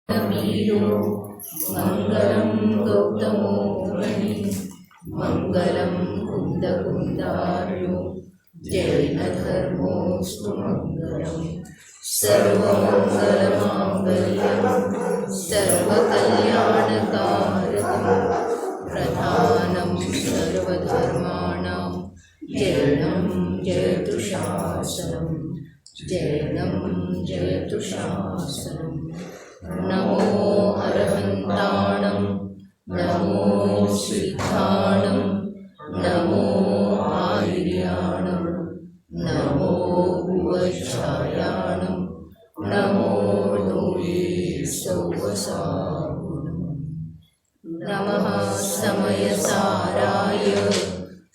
Miro मंगलम गौतमो मणि मंगलम कुंदकुंदार्यो जैन धर्मोस्तु मंगलम सर्वमंगलमांगल्यं सर्वकल्याणकारकं प्रधानं सर्वधर्माणां जैनं जयतु शासनं जैनं जयतु शासनं। नमो अरहन्ताणं नमो सिद्धाणं नमो आर्याणं नमो भुवच्छायाणं नमो लोये सौवसागुणम्। नमः समयसाराय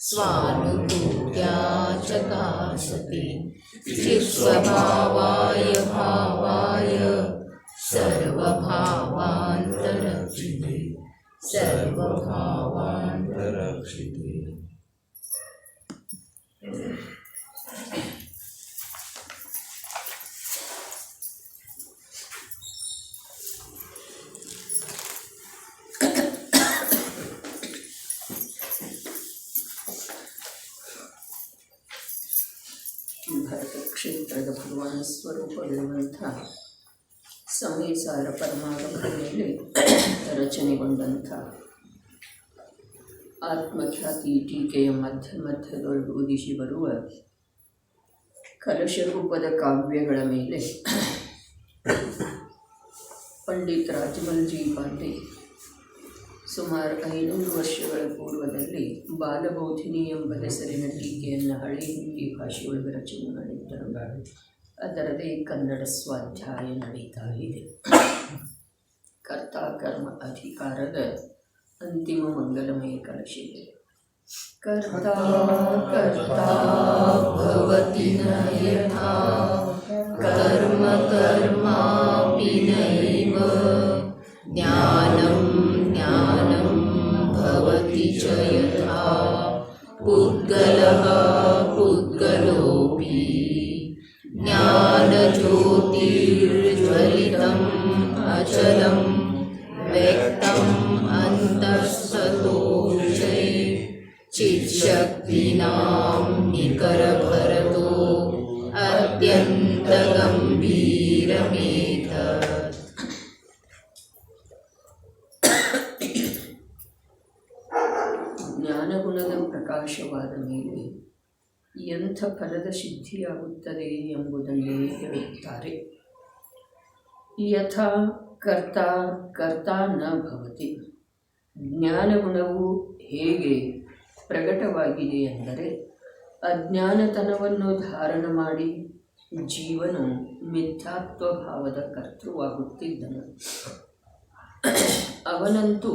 स्वानुभूत्या चकासते चित्स्वभावाय भावाय सर्वभावान्तरक्षिते सर्वभावान्तरक्षिते। ಭರತ ಕ್ಷೇತ್ರದ ಭಗವಾನ ಸ್ವರೂಪವಿರುವಂಥ ಸಮಯಸಾರ ಪರಮಾಗಮದ ಮೇಲೆ ರಚನೆಗೊಂಡಂಥ ಆತ್ಮಖ್ಯಾತಿ ಟೀಕೆಯ ಮಧ್ಯದೊಳಗೆ ಉದಿಸಿ ಬರುವ ಕಲಶ ರೂಪದ ಕಾವ್ಯಗಳ ಮೇಲೆ ಪಂಡಿತ್ ರಾಜಮಲ್ಜಿ ಪಾಂಡೆ ಸುಮಾರು 500 ವರ್ಷಗಳ ಪೂರ್ವದಲ್ಲಿ ಬಾಲಬೋಧಿನಿ ಎಂಬ ಹೆಸರಿನ ಟೀಕೆಯನ್ನು ಹಳೆ ಹಿಂದಿ ಭಾಷೆಯೊಳಗೆ ರಚನೆ ಮಾಡಿದ್ದರು. ಅದರದೇ ಕನ್ನಡ ಸ್ವಾಧ್ಯಾಯ ನಡೀತಾ ಇದೆ. ಕರ್ತಾಕರ್ಮ ಅಧಿಕಾರದ ಅಂತಿಮ ಮಂಗಲಮಯ ಕಲಶ ಇದೆ. ಕರ್ತಾ ಕರ್ತಾ ಭವತಿ ನ ಯಥಾ ಕರ್ಮ ಕರ್ಮಾಪಿ ನೈವ ಜ್ಞಾನಂ ಜ್ಞಾನಂ ಭವತಿ ಚ ಯಥಾ ಪುದ್ಗಲಃ ಪುದ್ಗಲೋಪಿ ಜ್ಞಾನಜ್ಯೋತಿರ್ಜ್ವಲಿತಂ ಅಚಲಂ ವ್ಯಕ್ತಂ ಅಂತಸ್ತತೋ ವಿಷಯೇ ಚಿತ್ಶಕ್ತಿನಾಂ ನಿಕರಭರತೋ ಅತ್ಯಂತಗಂಭೀರಮೇತತ್. ಜ್ಞಾನಗುಣದ ಪ್ರಕಾಶವಾದ ಮೇಲೆ ಎಂಥ ಫಲದ ಸಿದ್ಧಿಯಾಗುತ್ತದೆ ಎಂಬುದನ್ನೇ ಹೇಳುತ್ತಾರೆ. ಯಥಾ ಕರ್ತಾ ಕರ್ತಾ ನ ಭವತಿ. ಜ್ಞಾನಗುಣವು ಹೇಗೆ ಪ್ರಕಟವಾಗಿದೆ ಎಂದರೆ ಅಜ್ಞಾನತನವನ್ನು ಧಾರಣ ಮಾಡಿ ಜೀವನು ಮಿಥ್ಯಾತ್ವ ಭಾವದ ಕರ್ತೃವಾಗುತ್ತಿದ್ದನು. ಅವನಂತೂ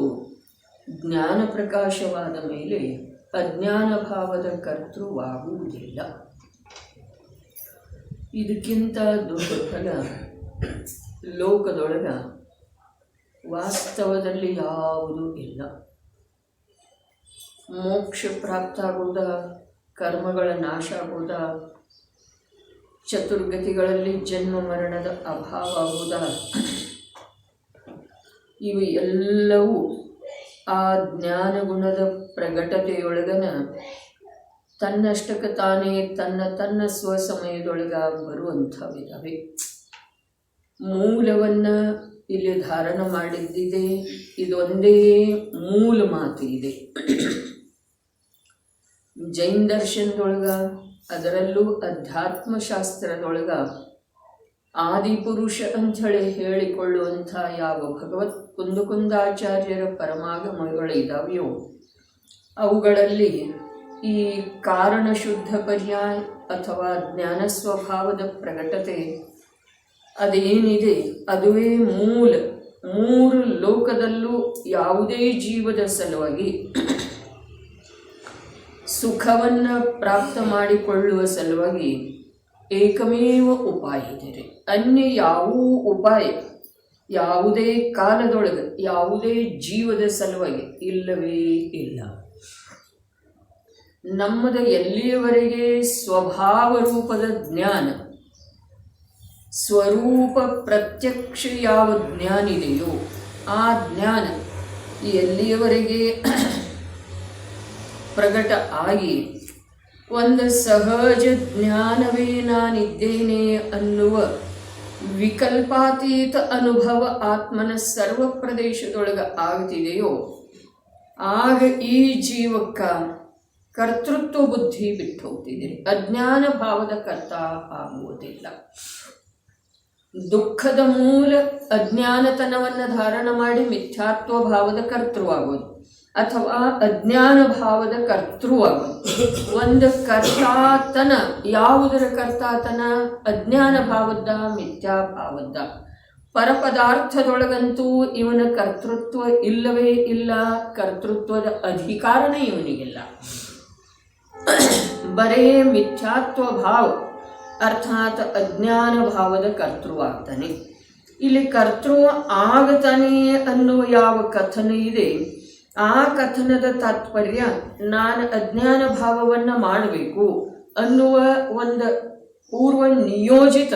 ಜ್ಞಾನ ಪ್ರಕಾಶವಾದ ಮೇಲೆ ಅಜ್ಞಾನ ಭಾವದ ಕರ್ತೃವಾಗುವುದಿಲ್ಲ. ಇದಕ್ಕಿಂತ ದೊಡ್ಡ ಫಲ ಲೋಕದೊಳಗ ವಾಸ್ತವದಲ್ಲಿ ಯಾವುದೂ ಇಲ್ಲ. ಮೋಕ್ಷ ಪ್ರಾಪ್ತ ಆಗುವುದ, ಕರ್ಮಗಳ ನಾಶ ಆಗುವುದ, ಚತುರ್ಗತಿಗಳಲ್ಲಿ ಜನ್ಮ ಮರಣದ ಅಭಾವ ಆಗುವುದ, ಇವು ಎಲ್ಲವೂ ಆ ಜ್ಞಾನಗುಣದ ಪ್ರಗಟತೆಯೊಳಗನ ತನ್ನಷ್ಟಕ್ಕೆ ತಾನೇ ತನ್ನ ಸ್ವಸಮಯದೊಳಗ ಬರುವಂಥವಿದ್ದಾವೆ. ಮೂಲವನ್ನು ಇಲ್ಲಿ ಧಾರಣ ಮಾಡಿದ್ದಿದೆ. ಇದೊಂದೇ ಮೂಲ ಮಾತು ಇದೆ. ಜೈನ ದರ್ಶನದೊಳಗ, ಅದರಲ್ಲೂ ಅಧ್ಯಾತ್ಮಶಾಸ್ತ್ರದೊಳಗ ಆದಿಪುರುಷ ಅಂಥೇಳಿ ಹೇಳಿಕೊಳ್ಳುವಂಥ ಯಾವ ಭಗವತ್ ಕುಂದಾಚಾರ್ಯರ ಪರಮಾಗಮಗಳಿದ್ದಾವೆಯೋ ಅವುಗಳಲ್ಲಿ ಈ ಕಾರಣ ಶುದ್ಧ ಪರ್ಯಾಯ ಅಥವಾ ಜ್ಞಾನ ಸ್ವಭಾವದ ಪ್ರಕಟತೆ ಅದೇನಿದೆ ಅದುವೇ ಮೂರು ಲೋಕದಲ್ಲೂ ಯಾವುದೇ ಜೀವದ ಸಲುವಾಗಿ ಸುಖವನ್ನು ಪ್ರಾಪ್ತ ಮಾಡಿಕೊಳ್ಳುವ ಸಲುವಾಗಿ ಏಕಮೇವ ಉಪಾಯ ಇದೆ. ಅನ್ಯ ಯಾವ ಉಪಾಯ ಯಾವುದೇ ಕಾಲದೊಳಗೆ ಯಾವುದೇ ಜೀವದ ಸಲುವಾಗಿ ಇಲ್ಲವೇ ಇಲ್ಲ. ನಮ್ಮದ ಎಲ್ಲಿಯವರೆಗೆ ಸ್ವಭಾವ ರೂಪದ ಜ್ಞಾನ ಸ್ವರೂಪ ಪ್ರತ್ಯಕ್ಷ ಯಾವ ಜ್ಞಾನ ಇದೆಯೋ ಆ ಜ್ಞಾನ ಎಲ್ಲಿಯವರೆಗೆ ಪ್ರಕಟ ಆಗಿ ಒಂದು ಸಹಜ ಜ್ಞಾನವೇ ನಾನಿದ್ದೇನೆ ಅನ್ನುವ ವಿಕಲ್ಪಾತೀತ ಅನುಭವ ಆತ್ಮನ ಸರ್ವ ಪ್ರದೇಶದೊಳಗೆ ಆಗ್ತಿದೆಯೋ ಆಗ ಈ ಜೀವಕ್ಕ ಕರ್ತೃತ್ವ ಬುದ್ಧಿ ಬಿಟ್ಟು ಹೋಗ್ತಿದ್ದೀರಿ. ಅಜ್ಞಾನ ಭಾವದ ಕರ್ತ ಆಗುವುದಿಲ್ಲ. ದುಃಖದ ಮೂಲ ಅಜ್ಞಾನತನವನ್ನು ಧಾರಣ ಮಾಡಿ ಮಿಥ್ಯಾತ್ವ ಭಾವದ ಕರ್ತೃವಾಗೋದು ಅಥವಾ ಅಜ್ಞಾನ ಭಾವದ ಕರ್ತೃವಾಗೋದು. ಒಂದು ಕರ್ತಾತನ, ಯಾವುದರ ಕರ್ತಾತನ? ಅಜ್ಞಾನ ಭಾವದ, ಮಿಥ್ಯಾ ಭಾವದ. ಪರಪದಾರ್ಥದೊಳಗಂತೂ ಇವನ ಕರ್ತೃತ್ವ ಇಲ್ಲವೇ ಇಲ್ಲ, ಕರ್ತೃತ್ವದ ಅಧಿಕಾರನೇ ಇವನಿಗಿಲ್ಲ. ಬರೇ ಮಿಥ್ಯಾತ್ವ ಭಾವ ಅರ್ಥಾತ್ ಅಜ್ಞಾನ ಭಾವದ ಕರ್ತೃವಾಗ್ತಾನೆ. ಇಲ್ಲಿ ಕರ್ತೃ ಆಗತಾನೆ ಅನ್ನುವ ಯಾವ ಕಥನ ಇದೆ, ಆ ಕಥನದ ತಾತ್ಪರ್ಯ ನಾನು ಅಜ್ಞಾನ ಭಾವವನ್ನು ಮಾಡಬೇಕು ಅನ್ನುವ ಒಂದು ಪೂರ್ವ ನಿಯೋಜಿತ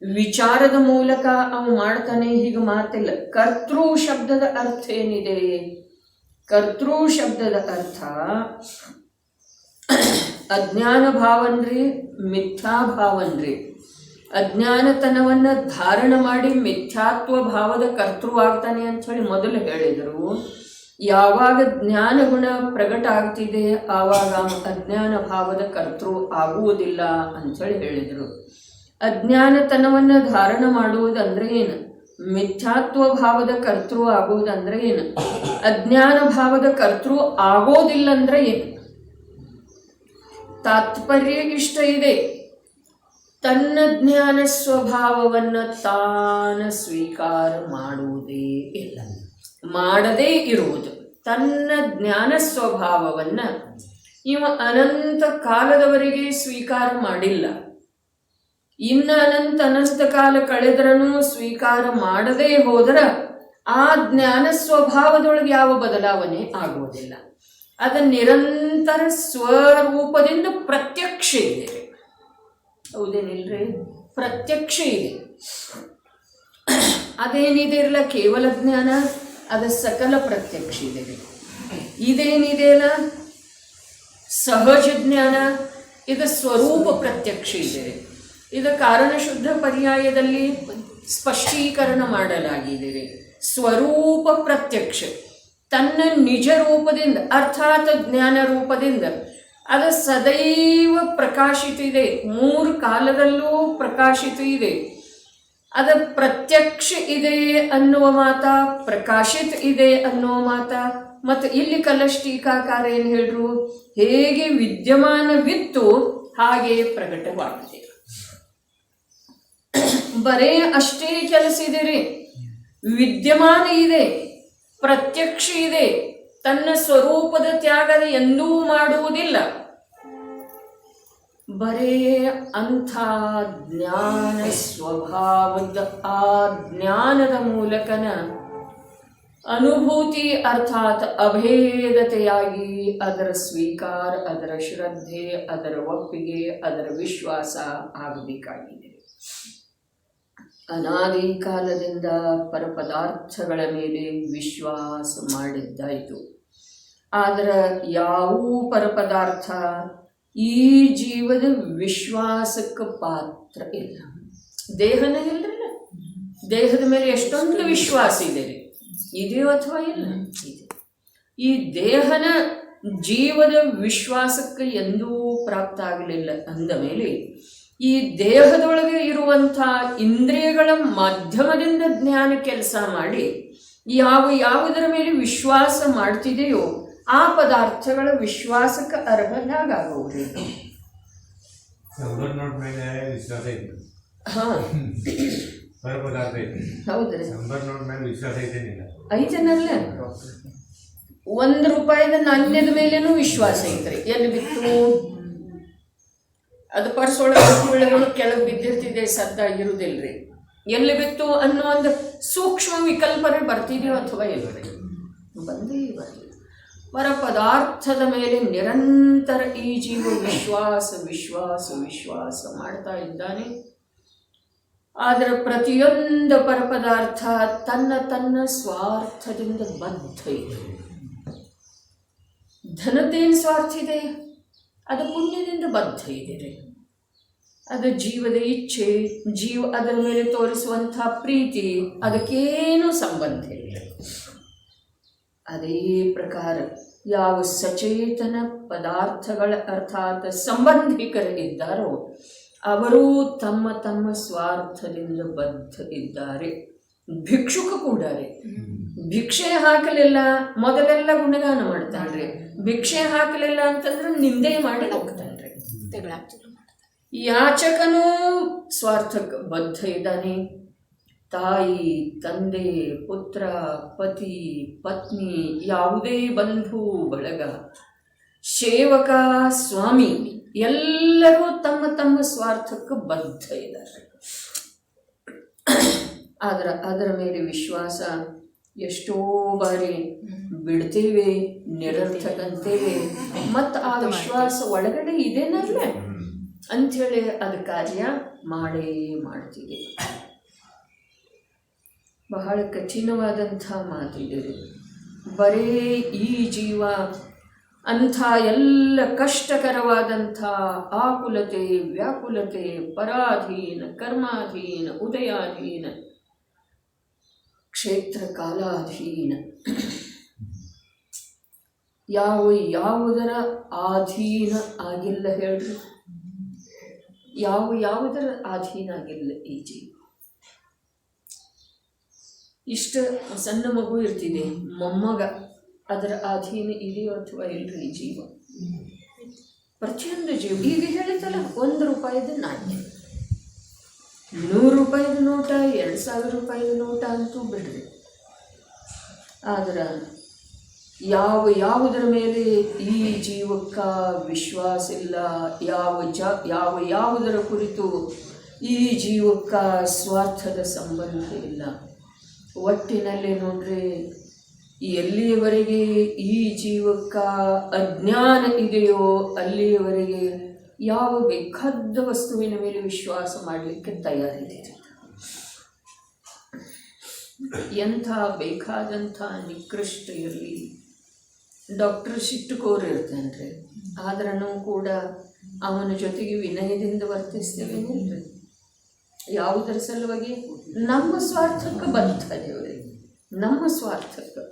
ವಿಚಾರದ ಮೂಲಕ ಅವು ಮಾಡ್ತಾನೆ. ಹೀಗೆ ಮಾತಿಲ್ಲ. ಕರ್ತೃ ಶಬ್ದದ ಅರ್ಥ ಏನಿದೆ? ಕರ್ತೃ ಶಬ್ದದ ಅರ್ಥ ಅಜ್ಞಾನ ಭಾವನ್ರಿ, ಮಿಥ್ಯಾ ಭಾವನ್ರಿ. ಅಜ್ಞಾನತನವನ್ನು ಧಾರಣ ಮಾಡಿ ಮಿಥ್ಯಾತ್ವ ಭಾವದ ಕರ್ತೃವಾಗ್ತಾನೆ ಅಂಥೇಳಿ ಮೊದಲು ಹೇಳಿದರು. ಯಾವಾಗ ಜ್ಞಾನ ಗುಣ ಪ್ರಕಟ ಆಗ್ತಿದೆ ಆವಾಗ ಅಜ್ಞಾನ ಭಾವದ ಕರ್ತೃ ಆಗುವುದಿಲ್ಲ ಅಂಥೇಳಿ ಹೇಳಿದರು. ಅಜ್ಞಾನತನವನ್ನು ಧಾರಣ ಮಾಡುವುದಂದ್ರೆ ಏನು? ಮಿಥ್ಯಾತ್ವ ಭಾವದ ಕರ್ತೃ ಆಗುವುದಂದ್ರೆ ಏನು? ಅಜ್ಞಾನ ಭಾವದ ಕರ್ತೃ ಆಗೋದಿಲ್ಲ ಅಂದ್ರೆ ಏನು? ತಾತ್ಪರ್ಯ ಇಷ್ಟ ಇದೆ. ತನ್ನ ಜ್ಞಾನ ಸ್ವಭಾವವನ್ನು ತಾನ ಸ್ವೀಕಾರ ಮಾಡುವುದೇ ಇಲ್ಲ, ಮಾಡದೇ ಇರುವುದು. ತನ್ನ ಜ್ಞಾನ ಸ್ವಭಾವವನ್ನು ಇವ ಅನಂತ ಕಾಲದವರೆಗೆ ಸ್ವೀಕಾರ ಮಾಡಿಲ್ಲ. ಇನ್ನು ಅನಂತ ಕಾಲ ಕಳೆದ್ರೂ ಸ್ವೀಕಾರ ಮಾಡದೇ ಹೋದರೆ ಆ ಜ್ಞಾನ ಸ್ವಭಾವದೊಳಗೆ ಯಾವ ಬದಲಾವಣೆ ಆಗುವುದಿಲ್ಲ. ಅದು ನಿರಂತರ ಸ್ವರೂಪದಿಂದ ಪ್ರತ್ಯಕ್ಷ ಇದೆ. ಹೌದೇನಿಲ್ರಿ? ಪ್ರತ್ಯಕ್ಷ ಇದೆ. ಅದೇನಿದೆ ಇರಲ್ಲ ಕೇವಲ ಜ್ಞಾನ, ಅದು ಸಕಲ ಪ್ರತ್ಯಕ್ಷ ಇದೆ. ಇದೇನಿದೆಯಲ್ಲ ಸಹಜ ಜ್ಞಾನ, ಇದು ಸ್ವರೂಪ ಪ್ರತ್ಯಕ್ಷ ಇದೆ. ಇದು ಕಾರಣ ಶುದ್ಧ ಪರ್ಯಾಯದಲ್ಲಿ ಸ್ಪಷ್ಟೀಕರಣ ಮಾಡಲಾಗಿದೆ. ಸ್ವರೂಪ ಪ್ರತ್ಯಕ್ಷ ತನ್ನ ನಿಜ ರೂಪದಿಂದ ಅರ್ಥಾತ್ ಜ್ಞಾನ ರೂಪದಿಂದ ಅದು ಸದೈವ ಪ್ರಕಾಶಿತ ಇದೆ. ಮೂರು ಕಾಲದಲ್ಲೂ ಪ್ರಕಾಶಿತ ಇದೆ. ಅದು ಪ್ರತ್ಯಕ್ಷ ಇದೆ ಅನ್ನುವ ಮಾತ, ಪ್ರಕಾಶಿತ ಇದೆ ಅನ್ನುವ ಮಾತ. ಮತ್ತು ಇಲ್ಲಿ ಕಲಷ್ಟೀಕಾಕಾರ ಏನು ಹೇಳ್ರು? ಹೇಗೆ ವಿದ್ಯಮಾನವಿತ್ತು ಹಾಗೆ ಪ್ರಕಟವಾಗಿದೆ. ಬರೇ ಅಷ್ಟೇ ಕೆಲಸ ಇದೆ ರೀ. ವಿದ್ಯಮಾನ ಇದೆ, ಪ್ರತ್ಯಕ್ಷ ಇದೆ, ತನ್ನ ಸ್ವರೂಪದ ತ್ಯಾಗದ ಎಂದೂ ಮಾಡುವುದಿಲ್ಲ. ಬರೇ ಅಂಥ ಜ್ಞಾನ ಸ್ವಭಾವದ ಆ ಜ್ಞಾನದ ಮೂಲಕನ ಅನುಭೂತಿ ಅರ್ಥಾತ್ ಅಭೇದತೆಯಾಗಿ ಅದರ ಸ್ವೀಕಾರ, ಅದರ ಶ್ರದ್ಧೆ, ಅದರ ಒಪ್ಪಿಗೆ, ಅದರ ವಿಶ್ವಾಸ ಆಗಬೇಕಾಗಿದೆ. ಅನಾದಿ ಕಾಲದಿಂದ ಪರಪದಾರ್ಥಗಳ ಮೇಲೆ ವಿಶ್ವಾಸ ಮಾಡಿದ್ದಾಯಿತು. ಆದರೆ ಯಾವ ಪರಪದಾರ್ಥ ಈ ಜೀವದ ವಿಶ್ವಾಸಕ್ಕೆ ಪಾತ್ರ ಇಲ್ಲ. ದೇಹನೇ ಇಲ್ಲರಲ್ಲ, ದೇಹದ ಮೇಲೆ ಎಷ್ಟೊಂದು ವಿಶ್ವಾಸ ಇದೆ ರೀ, ಇದೆಯೋ ಅಥವಾ ಇಲ್ಲ? ಇದೆ. ಈ ದೇಹನ ಜೀವದ ವಿಶ್ವಾಸಕ್ಕೆ ಎಂದೂ ಪ್ರಾಪ್ತ ಆಗಲಿಲ್ಲ ಅಂದ ಮೇಲೆ ಈ ದೇಹದೊಳಗೆ ಇರುವಂಥ ಇಂದ್ರಿಯಗಳ ಮಾಧ್ಯಮದಿಂದ ಜ್ಞಾನ ಕೆಲಸ ಮಾಡಿ ಯಾವುದರ ಮೇಲೆ ವಿಶ್ವಾಸ ಮಾಡ್ತಿದೆಯೋ ಆ ಪದಾರ್ಥಗಳ ವಿಶ್ವಾಸಕ್ಕೆ ಅರ್ಹನಾಗುವುದಿಲ್ಲ. ಹೌದ್ರಿ, ಐತನಲ್ಲ. ₹1 ನಾಣ್ಯದ ಮೇಲೇನೂ ವಿಶ್ವಾಸ ಐತ್ರಿ. ಎಲ್ಲಿ ಬಿತ್ತು? ಅದು ಪರ್ಸೊಳಗೆ ಕೆಳಗೆ ಬಿದ್ದಿರ್ತಿದೆ, ಸದ್ದಾಗಿರುವುದಿಲ್ರಿ. ಎಲ್ಲಿ ಬಿತ್ತು ಅನ್ನೋ ಒಂದು ಸೂಕ್ಷ್ಮ ವಿಕಲ್ಪನೆ ಬರ್ತಿದೆಯೋ ಅಥವಾ ಇಲ್ಲರಿ? ಬಂದೇ ಬರಲಿಲ್ಲ. ಪರ ಪದಾರ್ಥದ ಮೇಲೆ ನಿರಂತರ ಈ ಜೀವ ವಿಶ್ವಾಸ ವಿಶ್ವಾಸ ವಿಶ್ವಾಸ ಮಾಡ್ತಾ ಇದ್ದಾನೆ. ಆದರೆ ಪ್ರತಿಯೊಂದು ಪರಪದಾರ್ಥ ತನ್ನ ತನ್ನ ಸ್ವಾರ್ಥದಿಂದ ಬದ್ಧ ಇದೆ. ಧನದ್ದೇನು ಸ್ವಾರ್ಥ ಇದೆ? ಅದು ಪುಣ್ಯದಿಂದ ಬದ್ಧ ಇದೆ. ಅದು ಜೀವದ ಇಚ್ಛೆ, ಅದರ ಮೇಲೆ ತೋರಿಸುವಂಥ ಪ್ರೀತಿ, ಅದಕ್ಕೇನೂ ಸಂಬಂಧ ಇಲ್ಲ. ಅದೇ ಪ್ರಕಾರ ಯಾವ ಸಚೇತನ ಪದಾರ್ಥಗಳ ಅರ್ಥಾತ್ ಸಂಬಂಧಿಕರು ಇದ್ದಾರೋ ಅವರು ತಮ್ಮ ತಮ್ಮ ಸ್ವಾರ್ಥದಿಂದ ಬದ್ಧ ಇದ್ದಾರೆ. ಭಿಕ್ಷುಕ ಕೂಡ ರೀ, ಭಿಕ್ಷೆ ಹಾಕಲಿಲ್ಲ, ಮೊದಲೆಲ್ಲ ಗುಣಗಾನ ಮಾಡ್ತಾನ್ರಿ. ಭಿಕ್ಷೆ ಹಾಕಲಿಲ್ಲ ಅಂತಂದ್ರೆ ನಿಂದೆ ಮಾಡಿ ಹೋಗ್ತಾನ್ರಿ. ಯಾಚಕನೂ ಸ್ವಾರ್ಥಕ್ಕೆ ಬದ್ಧ ಇದ್ದಾನೆ. ತಾಯಿ, ತಂದೆ, ಪುತ್ರ, ಪತಿ, ಪತ್ನಿ, ಯಾವುದೇ ಬಂಧು ಬಳಗ, ಸೇವಕ, ಸ್ವಾಮಿ ಎಲ್ಲರೂ ತಮ್ಮ ತಮ್ಮ ಸ್ವಾರ್ಥಕ್ಕೆ ಬದ್ಧ ಇದ್ದಾರೆ. ಅದರ ಮೇಲೆ ವಿಶ್ವಾಸ ಎಷ್ಟೋ ಬಾರಿ ಬಿಡ್ತೇವೆ, ನಿರರ್ಥಕಂತೇವೆ, ಮತ್ತು ಆ ವಿಶ್ವಾಸ ಒಳಗಡೆ ಇದೇನಲ್ಲ ಅಂಥೇಳಿ ಅದು ಕಾರ್ಯ ಮಾಡೇ ಮಾಡ್ತೀವಿ. ಬಹಳ ಕಠಿಣವಾದಂಥ ಮಾತಿದೆ. ಬರೀ ಈ ಜೀವ ಅಂಥ ಎಲ್ಲ ಕಷ್ಟಕರವಾದಂಥ ಆಕುಲತೆ, ವ್ಯಾಕುಲತೆ, ಪರಾಧೀನ, ಕರ್ಮಾಧೀನ, ಉದಯಾಧೀನ, ಕ್ಷೇತ್ರ ಕಾಲಾಧೀನ, ಯಾವುದರ ಅಧೀನ ಆಗಿಲ್ಲ ಹೇಳ್ರಿ? ಯಾವುದರ ಅಧೀನ ಆಗಿಲ್ಲ ಈ ಜೀವ. ಇಷ್ಟ ಸಣ್ಣ ಮಗು ಇರ್ತಿದೆ, ಮೊಮ್ಮಗ, ಅದರ ಅಧೀನ ಇದೆಯೋ ಅಥವಾ ಇಲ್ರಿ ಈ ಜೀವ? ಪ್ರತಿಯೊಂದು ಜೀವ ಈಗ ಹೇಳಿತಲ್ಲ, 1 ರೂಪಾಯಿದ ನಾಣ್ಯ, 100 ರೂಪಾಯಿದ ನೋಟ, 2000 ರೂಪಾಯಿದ ನೋಟ ಅಂತೂ ಬಿಡ್ರಿ. ಆದ್ರೆ ಯಾವುದರ ಮೇಲೆ ಈ ಜೀವಕ್ಕ ವಿಶ್ವಾಸ ಇಲ್ಲ, ಯಾವುದರ ಕುರಿತು ಈ ಜೀವಕ್ಕ ಸ್ವಾರ್ಥದ ಸಂಬಂಧ ಇಲ್ಲ. ಒಟ್ಟಿನಲ್ಲಿ ನೋಡ್ರಿ, ಎಲ್ಲಿಯವರೆಗೆ ಈ ಜೀವಕ್ಕ ಅಜ್ಞಾನ ಇದೆಯೋ ಅಲ್ಲಿಯವರೆಗೆ ಯಾವ ಬೇಕಾದ ವಸ್ತುವಿನ ಮೇಲೆ ವಿಶ್ವಾಸ ಮಾಡಲಿಕ್ಕೆ ತಯಾರಿದೆ. ಎಂಥ ಬೇಕಾದಂಥ ನಿಕೃಷ್ಟ ಇರಲಿ, ಡಾಕ್ಟರ್ ಸಿಟ್ಟುಕೋರು ಇರ್ತಾನ್ರಿ, ಆದ್ರೂ ಕೂಡ ಅವನ ಜೊತೆಗೆ ವಿನಯದಿಂದ ವರ್ತಿಸ್ತೇವೇನಿಲ್ರಿ? ಯಾವುದರ ಸಲುವಾಗಿ? ನಮ್ಮ ಸ್ವಾರ್ಥಕ್ಕೆ ಬದ್ಧದೇವ್ರಿ, ನಮ್ಮ ಸ್ವಾರ್ಥಕ್ಕೆ.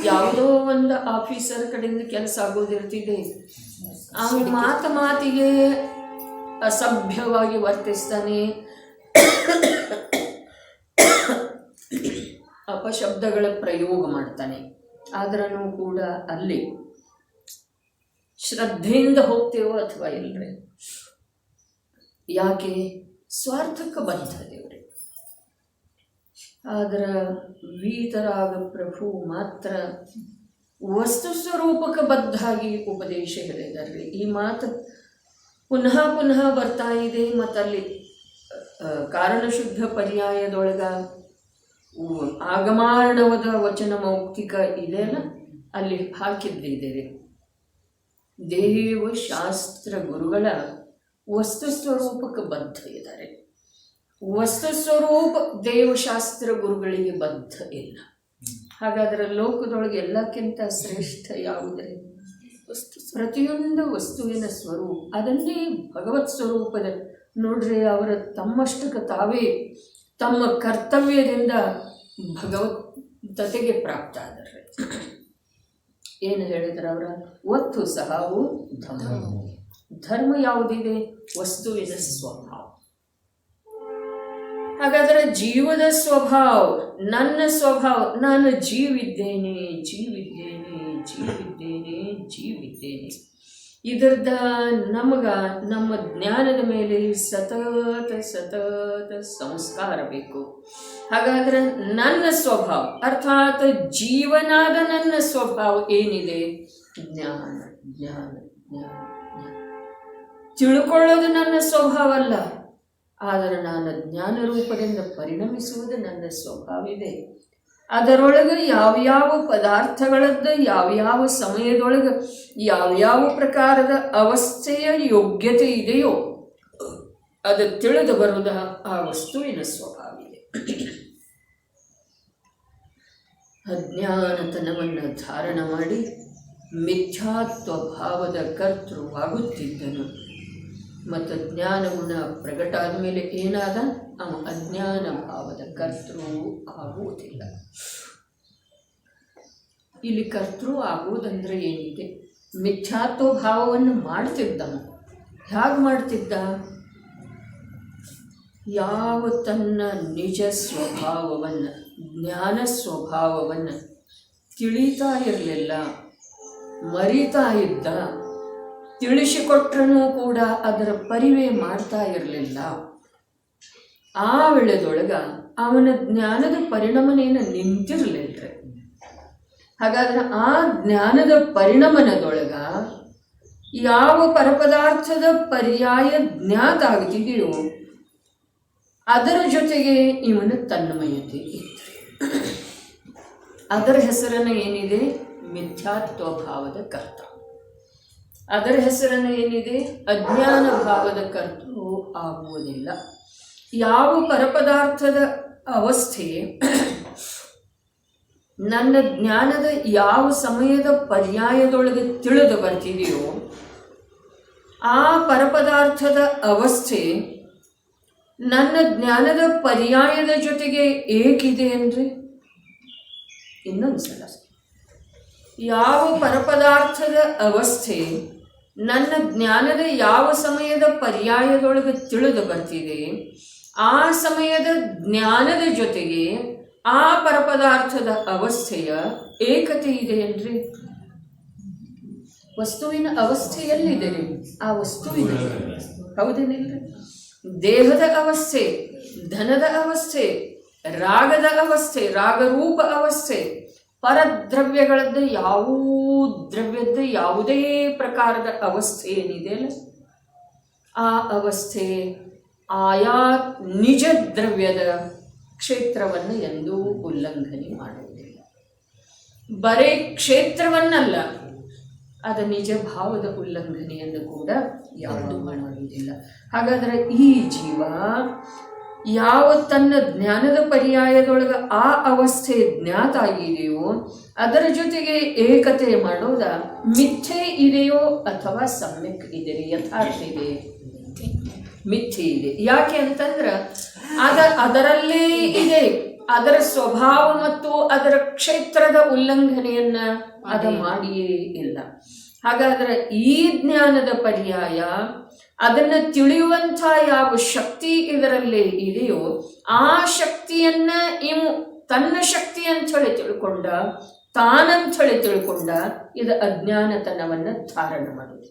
ಯಾವುದೋ ಒಂದು ಆಫೀಸರ್ ಕಡೆಯಿಂದ ಕೆಲಸ ಆಗೋದಿರ್ತಿದೆ, ಅವನ ಮಾತಿಗೆ ಅಸಭ್ಯವಾಗಿ ವರ್ತಿಸ್ತಾನೆ, ಅಪಶಬ್ದಗಳ ಪ್ರಯೋಗ ಮಾಡ್ತಾನೆ. ಆದ್ರೂ ಕೂಡ ಅಲ್ಲಿ ಶ್ರದ್ಧೆಯಿಂದ ಹೋಗ್ತೇವೋ ಅಥವಾ ಇಲ್ರಿ? ಯಾಕೆ? ಸ್ವಾರ್ಥಕ್ಕೆ ಬದ್ಧ ದೇವ್ರಿ. ಆದ್ರೆ ವೀತರಾಗ ಪ್ರಭು ಮಾತ್ರ ವಸ್ತು ಸ್ವರೂಪಕ್ಕೆ ಬದ್ಧಾಗಿ ಉಪದೇಶ ಹೇಳಿದಾರ್ರಿ. ಈ ಮಾತು ಪುನಃ ಪುನಃ ಬರ್ತಾ ಇದೆ. ಮತ್ತಲ್ಲಿ ಕಾರಣಶುದ್ಧ ಪರ್ಯಾಯದೊಳಗ ಆಗಮಾರ್ಣವದ ವಚನ ಮೌಕ್ತಿಕ ಇದೆಯಲ್ಲ, ಅಲ್ಲಿ ಹಾಕಿದ್ದಿದ್ದೇವೆ. ದೇವಶಾಸ್ತ್ರ ಗುರುಗಳ ವಸ್ತು ಸ್ವರೂಪಕ್ಕೆ ಬದ್ಧ ಇದ್ದಾರೆ. ವಸ್ತು ಸ್ವರೂಪ ದೇವಶಾಸ್ತ್ರ ಗುರುಗಳಿಗೆ ಬದ್ಧ ಇಲ್ಲ. ಹಾಗಾದರೆ ಲೋಕದೊಳಗೆ ಎಲ್ಲಕ್ಕಿಂತ ಶ್ರೇಷ್ಠ ಯಾವುದೇ ಪ್ರತಿಯೊಂದು ವಸ್ತುವಿನ ಸ್ವರೂಪ ಅದನ್ನೇ ಭಗವತ್ ಸ್ವರೂಪದ ನೋಡ್ರಿ. ಅವರ ತಮ್ಮಷ್ಟಕ್ಕೆ ತಾವೇ ತಮ್ಮ ಕರ್ತವ್ಯದಿಂದ ಭಗವತ್ತತೆಗೆ ಪ್ರಾಪ್ತ ಆದರೆ ಏನು ಹೇಳಿದ್ರೆ ಅವರ ಒತ್ತು ಸಹವು ಧರ್ಮ. ಧರ್ಮ ಯಾವುದಿದೆ? ವಸ್ತುವಿನ ಸ್ವಭಾವ. ಹಾಗಾದರೆ ಜೀವದ ಸ್ವಭಾವ, ನನ್ನ ಸ್ವಭಾವ, ನಾನು ಜೀವಿದ್ದೇನೆ, ಇದರದ ನಮ್ಮ ಜ್ಞಾನದ ಮೇಲೆ ಸತತ ಸಂಸ್ಕಾರ ಬೇಕು. ಹಾಗಾದರೆ ನನ್ನ ಸ್ವಭಾವ ಅರ್ಥಾತ್ ಜೀವನಾದ ನನ್ನ ಸ್ವಭಾವ ಏನಿದೆ? ಜ್ಞಾನ. ತಿಳ್ಕೊಳ್ಳೋದು ನನ್ನ ಸ್ವಭಾವ ಅಲ್ಲ, ಆದರೆ ನಾನು ಜ್ಞಾನ ರೂಪದಿಂದ ಪರಿಣಮಿಸುವುದು ನನ್ನ ಸ್ವಭಾವ ಇದೆ. ಅದರೊಳಗೆ ಯಾವ್ಯಾವ ಪದಾರ್ಥಗಳದ್ದು ಯಾವ್ಯಾವ ಸಮಯದೊಳಗೆ ಯಾವ್ಯಾವ ಪ್ರಕಾರದ ಅವಸ್ಥೆಯ ಯೋಗ್ಯತೆ ಇದೆಯೋ ಅದು ತಿಳಿದು ಬರುವುದ ಆ ವಸ್ತುವಿನ ಸ್ವಭಾವಿದೆ. ಅಜ್ಞಾನತನವನ್ನು ಧಾರಣ ಮಾಡಿ ಮಿಥ್ಯಾತ್ವ ಭಾವದ ಕರ್ತೃವಾಗುತ್ತಿದ್ದನು. ಮತ್ತು ಜ್ಞಾನಗುಣ ಪ್ರಗಟ ಆದಮೇಲೆ ಏನಾದ? ಅವ ಅಜ್ಞಾನ ಭಾವದ ಕರ್ತೃ ಆಗುವುದಿಲ್ಲ. ಇಲ್ಲಿ ಕರ್ತೃ ಆಗುವುದಂದ್ರೆ ಏನಿದೆ? ಮಿಥ್ಯಾತ್ವ ಭಾವವನ್ನು ಮಾಡ್ತಿದ್ದನು. ಹೇಗೆ ಮಾಡ್ತಿದ್ದ? ಯಾವ ತನ್ನ ನಿಜ ಸ್ವಭಾವವನ್ನು, ಜ್ಞಾನ ಸ್ವಭಾವವನ್ನು ತಿಳಿತಾ ಇರಲಿಲ್ಲ, ಮರಿತಾ ಇದ್ದ, ತಿಳಿಸಿಕೊಟ್ರೂ ಕೂಡ ಅದರ ಪರಿವೇ ಮಾಡ್ತಾ ಇರಲಿಲ್ಲ. ಆ ವೇಳೆದೊಳಗ ಅವನ ಜ್ಞಾನದ ಪರಿಣಾಮನೇನು ನಿಂತಿರಲಿಲ್ಲ. ಹಾಗಾದ್ರೆ ಆ ಜ್ಞಾನದ ಪರಿಣಾಮನದೊಳಗ ಯಾವ ಪರಪದಾರ್ಥದ ಪರ್ಯಾಯ ಜ್ಞಾತ ಆಗ್ತಿದೆಯೋ ಅದರ ಜೊತೆಗೆ ಇವನ ತನ್ಮಯತೆ ಇತ್ತು. ಅದರ ಹೆಸರನ್ನು ಏನಿದೆ? ಮಿಥ್ಯಾತ್ವ ಭಾವದ ಕರ್ತ. ಅದರ ಹೆಸರನ್ನು ಏನಿದೆ? ಅಜ್ಞಾನ ಭಾವದ ಕರ್ತೃ ಆಗುವುದಿಲ್ಲ. ಯಾವ ಪರಪದಾರ್ಥದ ಅವಸ್ಥೆ ನನ್ನ ಜ್ಞಾನದ ಯಾವ ಸಮಯದ ಪರ್ಯಾಯದೊಳಗೆ ತಿಳಿದು ಬರ್ತಿದೆಯೋ ಆ ಪರಪದಾರ್ಥದ ಅವಸ್ಥೆ ನನ್ನ ಜ್ಞಾನದ ಪರ್ಯಾಯದ ಜೊತೆಗೆ ಏಕಿದೆ ಅಂದರೆ, ಇನ್ನೊಂದು ಸಲ, ಯಾವ ಪರಪದಾರ್ಥದ ಅವಸ್ಥೆ ನನ್ನ ಜ್ಞಾನದ ಯಾವ ಸಮಯದ ಪರ್ಯಾಯದೊಳಗೆ ತಿಳಿದು ಬರ್ತಿದೆ ಆ ಸಮಯದ ಜ್ಞಾನದ ಜೊತೆಗೆ ಆ ಪರಪದಾರ್ಥದ ಅವಸ್ಥೆಯ ಏಕತೆ ಇದೆ ಅಂದರೆ, ವಸ್ತುವಿನ ಅವಸ್ಥೆಯಲ್ಲಿದೆ ಆ ವಸ್ತುವಿನ, ಹೌದೇನಿಲ್ಲ? ದೇಹದ ಅವಸ್ಥೆ, ಧನದ ಅವಸ್ಥೆ, ರಾಗದ ಅವಸ್ಥೆ, ರಾಗರೂಪ ಅವಸ್ಥೆ, ಪರದ್ರವ್ಯಗಳದ್ದು ದ್ರವ್ಯದ ಯಾವುದೇ ಪ್ರಕಾರದ ಅವಸ್ಥೆ ಏನಿದೆ ಅಲ್ಲ, ಆ ಅವಸ್ಥೆ ಆಯಾ ನಿಜ ದ್ರವ್ಯದ ಕ್ಷೇತ್ರವನ್ನು ಎಂದೂ ಉಲ್ಲಂಘನೆ ಮಾಡುವುದಿಲ್ಲ. ಬರೀ ಕ್ಷೇತ್ರವನ್ನಲ್ಲ, ಅದ ನಿಜ ಭಾವದ ಉಲ್ಲಂಘನೆಯನ್ನು ಕೂಡ ಯಾವುದು ಮಾಡುವುದಿಲ್ಲ. ಹಾಗಾದರೆ ಈ ಜೀವ ಯಾವ ತನ್ನ ಜ್ಞಾನದ ಪರ್ಯಾಯದೊಳಗೆ ಆ ಅವಸ್ಥೆ ಜ್ಞಾತ ಆಗಿದೆಯೋ ಅದರ ಜೊತೆಗೆ ಏಕತೆ ಮಾಡೋದ ಮಿಥ್ಯೆ ಇದೆಯೋ ಅಥವಾ ಸಮ್ಯಕ್ ಇದೆ, ಯಥಾರ್ಥ ಇದೆ? ಮಿಥ್ಯೆ ಇದೆ. ಯಾಕೆ ಅಂತಂದ್ರೆ ಅದರಲ್ಲೇ ಇದೆ, ಅದರ ಸ್ವಭಾವ ಮತ್ತು ಅದರ ಕ್ಷೇತ್ರದ ಉಲ್ಲಂಘನೆಯನ್ನ ಅದ ಮಾಡಿಯೇ ಇಲ್ಲ. ಹಾಗಾದ್ರೆ ಈ ಜ್ಞಾನದ ಪರ್ಯಾಯ ಅದನ್ನು ತಿಳಿಯುವಂಥ ಯಾವ ಶಕ್ತಿ ಇದರಲ್ಲಿ ಇದೆಯೋ ಆ ಶಕ್ತಿಯನ್ನ ಇವು ತನ್ನ ಶಕ್ತಿ ಅಂಥೇಳಿ ತಿಳ್ಕೊಂಡ, ತಾನಂಥೇಳಿ ತಿಳ್ಕೊಂಡ, ಇದು ಅಜ್ಞಾನತನವನ್ನು ಧಾರಣ ಮಾಡುವುದು.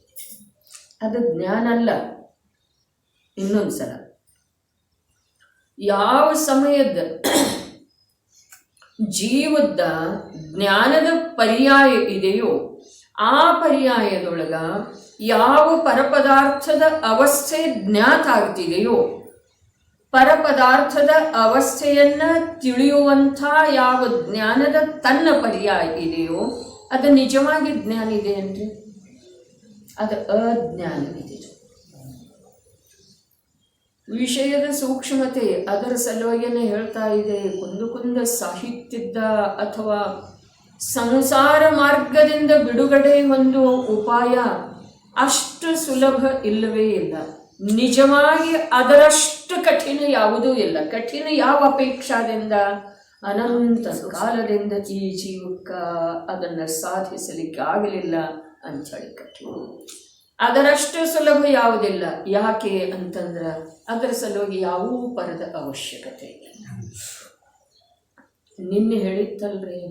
ಅದು ಜ್ಞಾನ ಅಲ್ಲ. ಇನ್ನೊಂದ್ಸಲ, ಯಾವ ಸಮಯದ ಜೀವದ ಜ್ಞಾನದ ಪರ್ಯಾಯ ಇದೆಯೋ ಆ ಪರ್ಯಾಯದೊಳಗ ಯಾವ ಪರಪದಾರ್ಥದ ಅವಸ್ಥೆ ಜ್ಞಾತ ಆಗ್ತಿದೆಯೋ, ಪರಪದಾರ್ಥದ ಅವಸ್ಥೆಯನ್ನ ತಿಳಿಯುವಂಥ ಯಾವ ಜ್ಞಾನದ ತನ್ನ ಪರ್ಯಾಯ ಇದೆಯೋ ಅದು ನಿಜವಾಗಿ ಜ್ಞಾನ ಇದೆ ಅಂದರೆ ಅದು ಅಜ್ಞಾನವಿದೆ. ವಿಷಯದ ಸೂಕ್ಷ್ಮತೆ ಅದರ ಸಲುವಾಗಿಯೇ ಹೇಳ್ತಾ ಇದೆ. ಕುಂದ ಸಾಹಿತ್ಯದ ಅಥವಾ ಸಂಸಾರ ಮಾರ್ಗದಿಂದ ಬಿಡುಗಡೆ ಒಂದು ಉಪಾಯ ಅಷ್ಟು ಸುಲಭ ಇಲ್ಲವೇ ಇಲ್ಲ. ನಿಜವಾಗಿ ಅದರಷ್ಟು ಕಠಿಣ ಯಾವುದೂ ಇಲ್ಲ. ಕಠಿಣ ಯಾವ ಅಪೇಕ್ಷಾದಿಂದ ಅನಂತ ಕಾಲದಿಂದ ಈ ಜೀವಕ್ಕ ಅದನ್ನು ಸಾಧಿಸಲಿಕ್ಕೆ ಆಗಲಿಲ್ಲ ಅಂಥೇಳಿ ಕಠಿಣ. ಅದರಷ್ಟು ಸುಲಭ ಯಾವುದಿಲ್ಲ. ಯಾಕೆ ಅಂತಂದ್ರೆ ಅದರ ಸಲುವಾಗಿ ಯಾವ ಪರದ ಅವಶ್ಯಕತೆ ಇಲ್ಲ. ನಿನ್ನೆ ಹೇಳಿತ್ತಲ್ರಿ,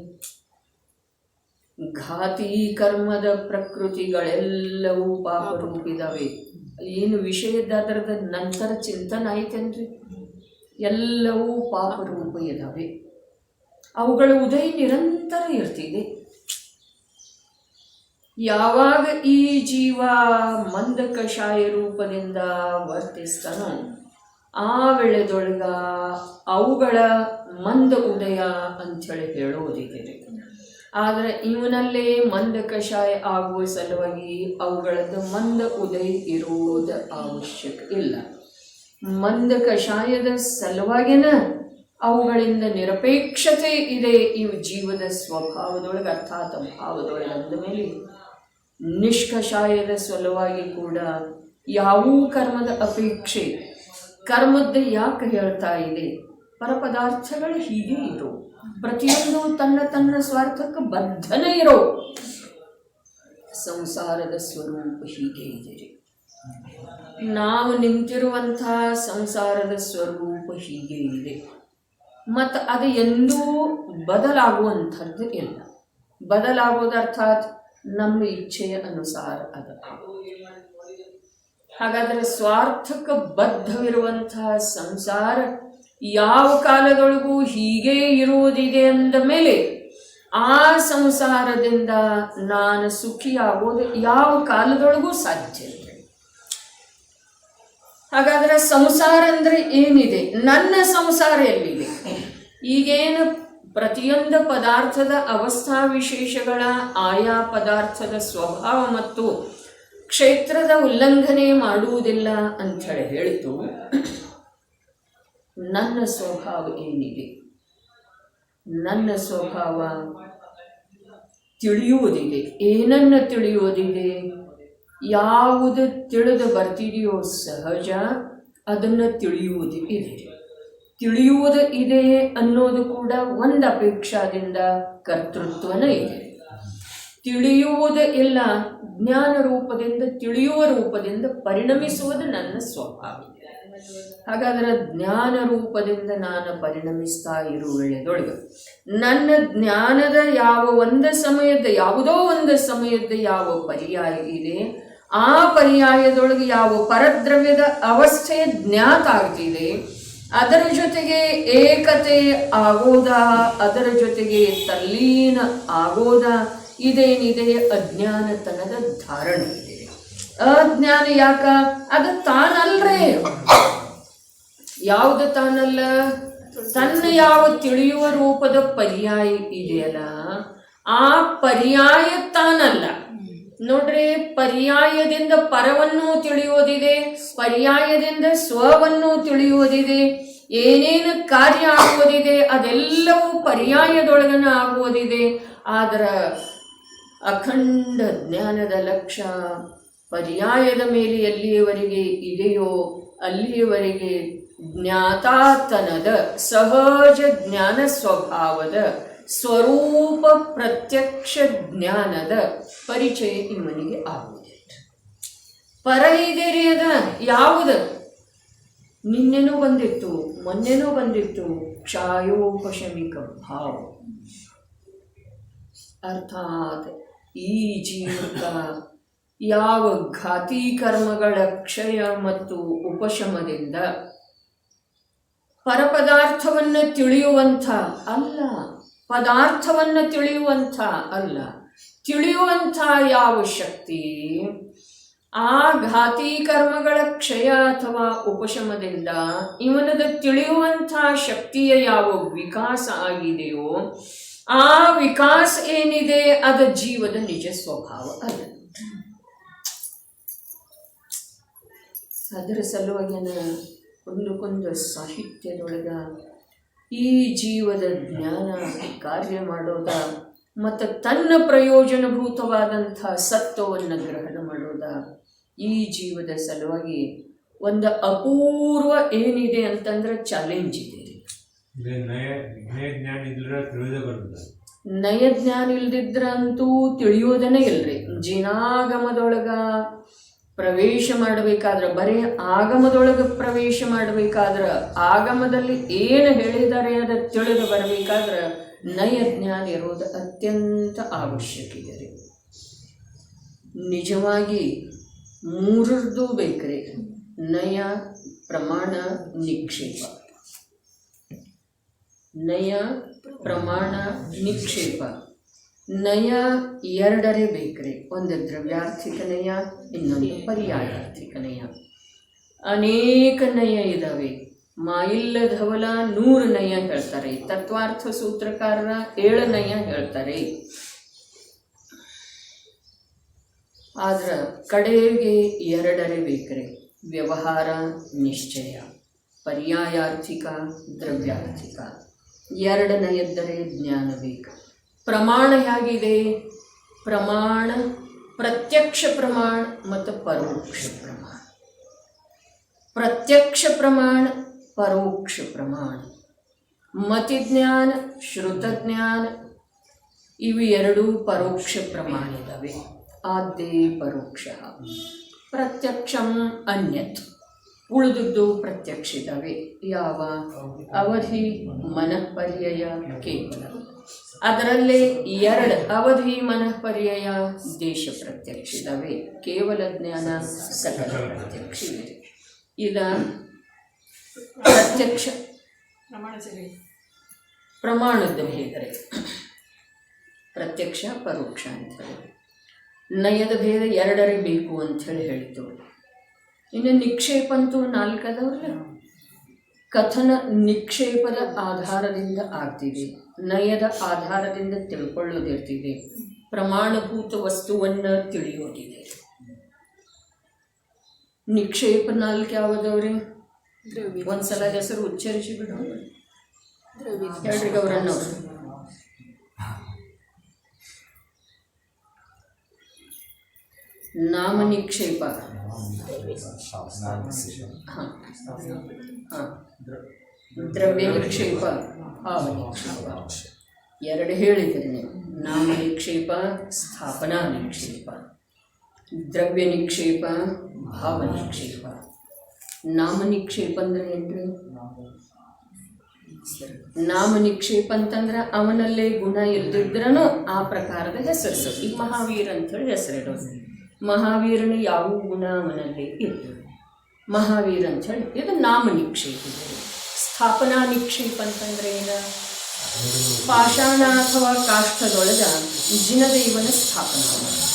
ಘಾತಿ ಕರ್ಮದ ಪ್ರಕೃತಿಗಳೆಲ್ಲವೂ ಪಾಪರೂಪಿದಾವೆ. ಏನು ವಿಷಯದ ಅದರದ ನಂತರ ಚಿಂತನೆ ಆಯ್ತೇನ್ರಿ? ಎಲ್ಲವೂ ಪಾಪರೂಪ ಇದ್ದಾವೆ. ಅವುಗಳ ಉದಯ ನಿರಂತರ ಇರ್ತಿದೆ. ಯಾವಾಗ ಈ ಜೀವ ಮಂದ ಕಷಾಯ ರೂಪದಿಂದ ವರ್ತಿಸ್ತಾನೋ ಆ ವೇಳೆದೊಳಗ ಅವುಗಳ ಮಂದ ಉದಯ ಅಂಥೇಳಿ ಹೇಳೋದಿದೆ. ಆದರೆ ಇವನಲ್ಲೇ ಮಂದ ಕಷಾಯ ಆಗುವ ಸಲುವಾಗಿ ಅವುಗಳದ್ದು ಮಂದ ಉದಯ ಇರುವುದು ಅವಶ್ಯಕ ಇಲ್ಲ. ಮಂದ ಕಷಾಯದ ಸಲುವಾಗಿನ ಅವುಗಳಿಂದ ನಿರಪೇಕ್ಷತೆ ಇದೆ ಇವು ಜೀವದ ಸ್ವಭಾವದೊಳಗೆ, ಅರ್ಥಾತ್ ಭಾವದೊಳಗೆ. ಅಂದ ಮೇಲೆ ನಿಷ್ಕಷಾಯದ ಸಲುವಾಗಿ ಕೂಡ ಯಾವೂ ಕರ್ಮದ ಅಪೇಕ್ಷೆ, ಕರ್ಮದ ಯಾಕೆ ಹೇಳ್ತಾ ಇದೆ? ಪರಪದಾರ್ಥಗಳು ಹೀಗೆ ಇರೋ, ಪ್ರತಿಯೊಂದು ತನ್ನ ತನ್ನ ಸ್ವಾರ್ಥಕ್ಕೆ ಬದ್ಧನೇ ಇರೋ. ಸಂಸಾರದ ಸ್ವರೂಪ ಹೀಗೆ ಇದೆ. ನಾವು ನಿಂತಿರುವಂಥ ಸಂಸಾರದ ಸ್ವರೂಪ ಹೀಗೆ ಇದೆ. ಮತ್ತು ಅದು ಎಂದೂ ಬದಲಾಗುವಂಥದ್ದು ಇಲ್ಲ. ಬದಲಾಗೋದು ಅರ್ಥಾತ್ ನಮ್ಮ ಇಚ್ಛೆಯ ಅನುಸಾರ ಅದ. ಹಾಗಾದರೆ ಸ್ವಾರ್ಥಕ್ಕೆ ಬದ್ಧವಿರುವಂತಹ ಸಂಸಾರ ಯಾವ ಕಾಲದೊಳಗೂ ಹೀಗೆ ಇರುವುದಿದೆ ಅಂದ ಮೇಲೆ ಆ ಸಂಸಾರದಿಂದ ನಾನು ಸುಖಿಯಾಗೋದು ಯಾವ ಕಾಲದೊಳಗೂ ಸಾಧ್ಯ ಇಲ್ಲ. ಹಾಗಾದರೆ ಸಂಸಾರ ಅಂದರೆ ಏನಿದೆ? ನನ್ನ ಸಂಸಾರ ಎಲ್ಲಿದೆ? ಈಗೇನು ಪ್ರತಿಯೊಂದು ಪದಾರ್ಥದ ಅವಸ್ಥಾ ವಿಶೇಷಗಳ ಆಯಾ ಪದಾರ್ಥದ ಸ್ವಭಾವ ಮತ್ತು ಕ್ಷೇತ್ರದ ಉಲ್ಲಂಘನೆ ಮಾಡುವುದಿಲ್ಲ ಅಂಥೇಳಿ ಹೇಳಿತು. ನನ್ನ ಸ್ವಭಾವ ಏನಿದೆ? ನನ್ನ ಸ್ವಭಾವ ತಿಳಿಯುವುದಿದೆ. ಏನನ್ನು ತಿಳಿಯುವುದಿದೆ? ಯಾವುದು ತಿಳಿದು ಬರ್ತಿದೆಯೋ ಸಹಜ ಅದನ್ನು ತಿಳಿಯುವುದು ಇದೆ. ತಿಳಿಯುವುದು ಇದೆ ಅನ್ನೋದು ಕೂಡ ಒಂದು ಅಪೇಕ್ಷಾದಿಂದ ಕರ್ತೃತ್ವನ ಇದೆ. ತಿಳಿಯುವುದು ಇಲ್ಲ, ಜ್ಞಾನ ರೂಪದಿಂದ ತಿಳಿಯುವ ರೂಪದಿಂದ ಪರಿಣಮಿಸುವುದು ನನ್ನ ಸ್ವಭಾವ. ಹಾಗಾದರೆ ಜ್ಞಾನ ರೂಪದಿಂದ ನಾನು ಪರಿಣಮಿಸ್ತಾ ಇರುವ ವೇಳೆದೊಳಗೆ ನನ್ನ ಜ್ಞಾನದ ಯಾವ ಒಂದು ಸಮಯದ ಯಾವುದೋ ಒಂದು ಸಮಯದ ಯಾವ ಪರ್ಯಾಯ ಇದೆ, ಆ ಪರ್ಯಾಯದೊಳಗೆ ಯಾವ ಪರದ್ರವ್ಯದ ಅವಸ್ಥೆ ಜ್ಞಾತ ಆಗ್ತಿದೆ, ಅದರ ಜೊತೆಗೆ ಏಕತೆ ಆಗೋದ, ಅದರ ಜೊತೆಗೆ ತಲ್ಲೀನ ಆಗೋದ, ಇದೇನಿದೆ ಅಜ್ಞಾನತನದ ಧಾರಣೆ ಇದೆ. ಅಜ್ಞಾನ ಯಾಕ? ಅದು ತಾನಲ್ರೇ. ಯಾವುದು ತಾನಲ್ಲ? ತನ್ನ ಯಾವ ತಿಳಿಯುವ ರೂಪದ ಪರ್ಯಾಯ ಇದೆಯಲ್ಲ, ಆ ಪರ್ಯಾಯ ತಾನಲ್ಲ. ನೋಡ್ರಿ, ಪರ್ಯಾಯದಿಂದ ಪರವನ್ನು ತಿಳಿಯೋದಿದೆ, ಪರ್ಯಾಯದಿಂದ ಸ್ವವನ್ನು ತಿಳಿಯುವುದಿದೆ, ಏನೇನು ಕಾರ್ಯ ಆಗುವುದಿದೆ ಅದೆಲ್ಲವೂ ಪರ್ಯಾಯದೊಳಗನ ಆಗುವುದಿದೆ. ಆದ್ರೆ ಅಖಂಡ ಜ್ಞಾನದ ಲಕ್ಷ್ಯ ಪರ್ಯಾಯದ ಮೇಲೆ ಎಲ್ಲಿಯವರೆಗೆ ಇದೆಯೋ ಅಲ್ಲಿಯವರೆಗೆ ಜ್ಞಾತಾತನದ ಸಹಜ ಜ್ಞಾನ ಸ್ವಭಾವದ ಸ್ವರೂಪ ಪ್ರತ್ಯಕ್ಷ ಜ್ಞಾನದ ಪರಿಚಯ ಇವನಿಗೆ ಆಗುವುದಿಲ್ಲ. ಪರ ಇದೆರಿ ಅದ ಯಾವುದು? ನಿನ್ನೆನೂ ಬಂದಿತ್ತು, ಮೊನ್ನೆನೂ ಬಂದಿತ್ತು, ಕ್ಷಾಯೋಪಶಮಿಕ ಭಾವ. ಅರ್ಥಾತ್ ಈ ಜೀವಕ ಯಾವ ಘಾತಿ ಕರ್ಮಗಳ ಕ್ಷಯ ಮತ್ತು ಉಪಶಮದಿಂದ ಪರಪದಾರ್ಥವನ್ನು ತಿಳಿಯುವಂಥ ಅಲ್ಲ, ಪದಾರ್ಥವನ್ನು ತಿಳಿಯುವಂಥ ಅಲ್ಲ, ತಿಳಿಯುವಂಥ ಯಾವ ಶಕ್ತಿ ಆ ಘಾತಿ ಕರ್ಮಗಳ ಕ್ಷಯ ಅಥವಾ ಉಪಶಮದಿಂದ ಇವನದ ತಿಳಿಯುವಂಥ ಶಕ್ತಿಯ ಯಾವ ವಿಕಾಸ ಆಗಿದೆಯೋ ಆ ವಿಕಾಸ ಏನಿದೆ ಅದು ಜೀವದ ನಿಜ ಸ್ವಭಾವ ಅಲ್ಲ. ಅದರ ಸಲುವಾಗಿನ ಒಂದಕ್ಕೊಂದು ಸಾಹಿತ್ಯದೊಳಗ ಈ ಜೀವದ ಜ್ಞಾನ ಕಾರ್ಯ ಮಾಡೋದ ಮತ್ತು ತನ್ನ ಪ್ರಯೋಜನಭೂತವಾದಂಥ ಸತ್ವವನ್ನು ಗ್ರಹಣ ಮಾಡೋದ ಈ ಜೀವದ ಸಲುವಾಗಿ ಒಂದು ಅಪೂರ್ವ ಏನಿದೆ ಅಂತಂದ್ರೆ ಚಾಲೆಂಜ್ ಇದೆ. ನಯ ಜ್ಞಾನ ಇಲ್ದಿದ್ರಂತೂ ತಿಳಿಯೋದನೇ ಇಲ್ರಿ. ಜಿನಾಗಮದೊಳಗ ಪ್ರವೇಶ ಮಾಡಬೇಕಾದ್ರೆ, ಬರೀ ಆಗಮದೊಳಗೆ ಪ್ರವೇಶ ಮಾಡಬೇಕಾದ್ರೆ, ಆಗಮದಲ್ಲಿ ಏನು ಹೇಳಿದ್ದಾರೆ ಅದ ತಿಳಿದು ಬರಬೇಕಾದ್ರೆ ನಯ ಜ್ಞಾನ ಇರೋದು ಅತ್ಯಂತ ಅವಶ್ಯಕ ಇದೆ. ನಿಜವಾಗಿ ಮೂರರದ್ದು ಬೇಕ್ರಿ: ನಯ, ಪ್ರಮಾಣ, ನಿಕ್ಷೇಪ. ನಯ, ಪ್ರಮಾಣ, ನಿಕ್ಷೇಪ. ನಯ ಎರಡರೇ ಬೇಕ್ರಿ. ಒಂದು ದ್ರವ್ಯಾರ್ಥಿಕ ನಯ, ಇನ್ನೊಂದು ಪರ್ಯಾಯಾರ್ಥಿಕ ನಯ. ಅನೇಕ ನಯ ಇದ್ದಾವೆ. ಮಾಯಿಲ್ಲಧವಲ 100 ನಯ ಹೇಳ್ತಾರೆ, ತತ್ವಾರ್ಥ ಸೂತ್ರಕಾರರ 7 ನಯ ಹೇಳ್ತಾರೆ. ಆದ್ರೆ ಕಡೆಗೆ ಎರಡರೇ ಬೇಕ್ರಿ. ವ್ಯವಹಾರ ನಿಶ್ಚಯ, ಪರ್ಯಾಯಾರ್ಥಿಕ ದ್ರವ್ಯಾರ್ಥಿಕ. ಎರಡನೆಯದ್ದರೆ ಜ್ಞಾನ ಬೇಕು. ಪ್ರಮಾಣ ಹೇಗಿದೆ? ಪ್ರಮಾಣ ಪ್ರತ್ಯಕ್ಷ ಪ್ರಮಾಣ ಮತ್ತು ಪರೋಕ್ಷ ಪ್ರಮಾಣ. ಪ್ರತ್ಯಕ್ಷ ಪ್ರಮಾಣ, ಪರೋಕ್ಷ ಪ್ರಮಾಣ. ಮತಿಜ್ಞಾನ, ಶ್ರುತಜ್ಞಾನ ಇವು ಎರಡೂ ಪರೋಕ್ಷ ಪ್ರಮಾಣ ಇದ್ದಾವೆ. ಆದ್ಯೇ ಪರೋಕ್ಷ. ಪ್ರತ್ಯಕ್ಷಂ ಅನ್ಯತ್, ಉಳಿದುದು ಪ್ರತ್ಯಕ್ಷ ಇದ್ದಾವೆ. ಯಾವ? ಅವಧಿ, ಮನಃಪರ್ಯಯ, ಕೇವಲ. ಅದರಲ್ಲೇ ಎರಡು ಅವಧಿ, ಮನಃಪರ್ಯಯ, ದೇಶ ಪ್ರತ್ಯಕ್ಷ ಇದ್ದಾವೆ. ಕೇವಲ ಜ್ಞಾನ ಸಕಲ ಪ್ರತ್ಯಕ್ಷ ಇದೆ. ಈಗ ಪ್ರತ್ಯಕ್ಷ ಪ್ರಮಾಣದ ಭೇದರೆ ಪ್ರತ್ಯಕ್ಷ ಪರೋಕ್ಷ ಅಂಥೇಳಿ. ನಯದ ಭೇದ ಎರಡರೇ ಬೇಕು ಅಂಥೇಳಿ ಹೇಳಿತು. ಇನ್ನು ನಿಕ್ಷೇಪ ಅಂತೂ ನಾಲ್ಕದವ್ರಲ್ಲ. ಕಥನ ನಿಕ್ಷೇಪದ ಆಧಾರದಿಂದ ಆಗ್ತಿದೆ, ನಯದ ಆಧಾರದಿಂದ ತಿಳ್ಕೊಳ್ಳೋದಿರ್ತಿದೆ, ಪ್ರಮಾಣಭೂತ ವಸ್ತುವನ್ನು ತಿಳಿಯೋದಿದೆ. ನಿಕ್ಷೇಪ ನಾಲ್ಕು ಯಾವುದವ್ರಿ? ಒಂದ್ಸಲ ಹೆಸರು ಉಚ್ಚರಿಸಿ ಬಿಡು ಹೇಳ್ರಿ ಗೌರಣ್ಣವ್ರು. ನಾಮ ನಿಕ್ಷೇಪ, ದ್ರವ್ಯ ನಿಕ್ಷೇಪ, ಭಾವ ನಿಕ್ಷೇಪ. ಎರಡು ಹೇಳಿದ್ರಿ ನೀವು. ನಾಮ ನಿಕ್ಷೇಪ, ಸ್ಥಾಪನಾ ನಿಕ್ಷೇಪ. ದ್ರವ್ಯ ನಿಕ್ಷೇಪ, ಭಾವ ನಿಕ್ಷೇಪ. ನಾಮ ನಿಕ್ಷೇಪ ಅಂದ್ರೆ ಏನ್ರಿ? ನಾಮ ನಿಕ್ಷೇಪ ಅಂತಂದ್ರೆ ಅವನಲ್ಲೇ ಗುಣ ಇಲ್ದಿದ್ರೂ ಆ ಪ್ರಕಾರದ ಹೆಸರು. ಈಗ ಮಹಾವೀರ ಅಂಥೇಳಿ ಹೆಸರಿಡೋದು. ಮಹಾವೀರನ ಯಾವ ಗುಣ ಅವನಲ್ಲಿ ಇರ್ತದೆ, ಮಹಾವೀರ ಅಂಥೇಳಿ ಇದು ನಾಮ ನಿಕ್ಷೇಪ. ಸ್ಥಾಪನಾ ನಿಕ್ಷೇಪ ಅಂತಂದ್ರೆ ಏನ? ಪಾಷಾಣ ಅಥವಾ ಕಾಷ್ಠದೊಳಗ ಜಿನದೇವನ ಸ್ಥಾಪನ ಮಾಡೋದು.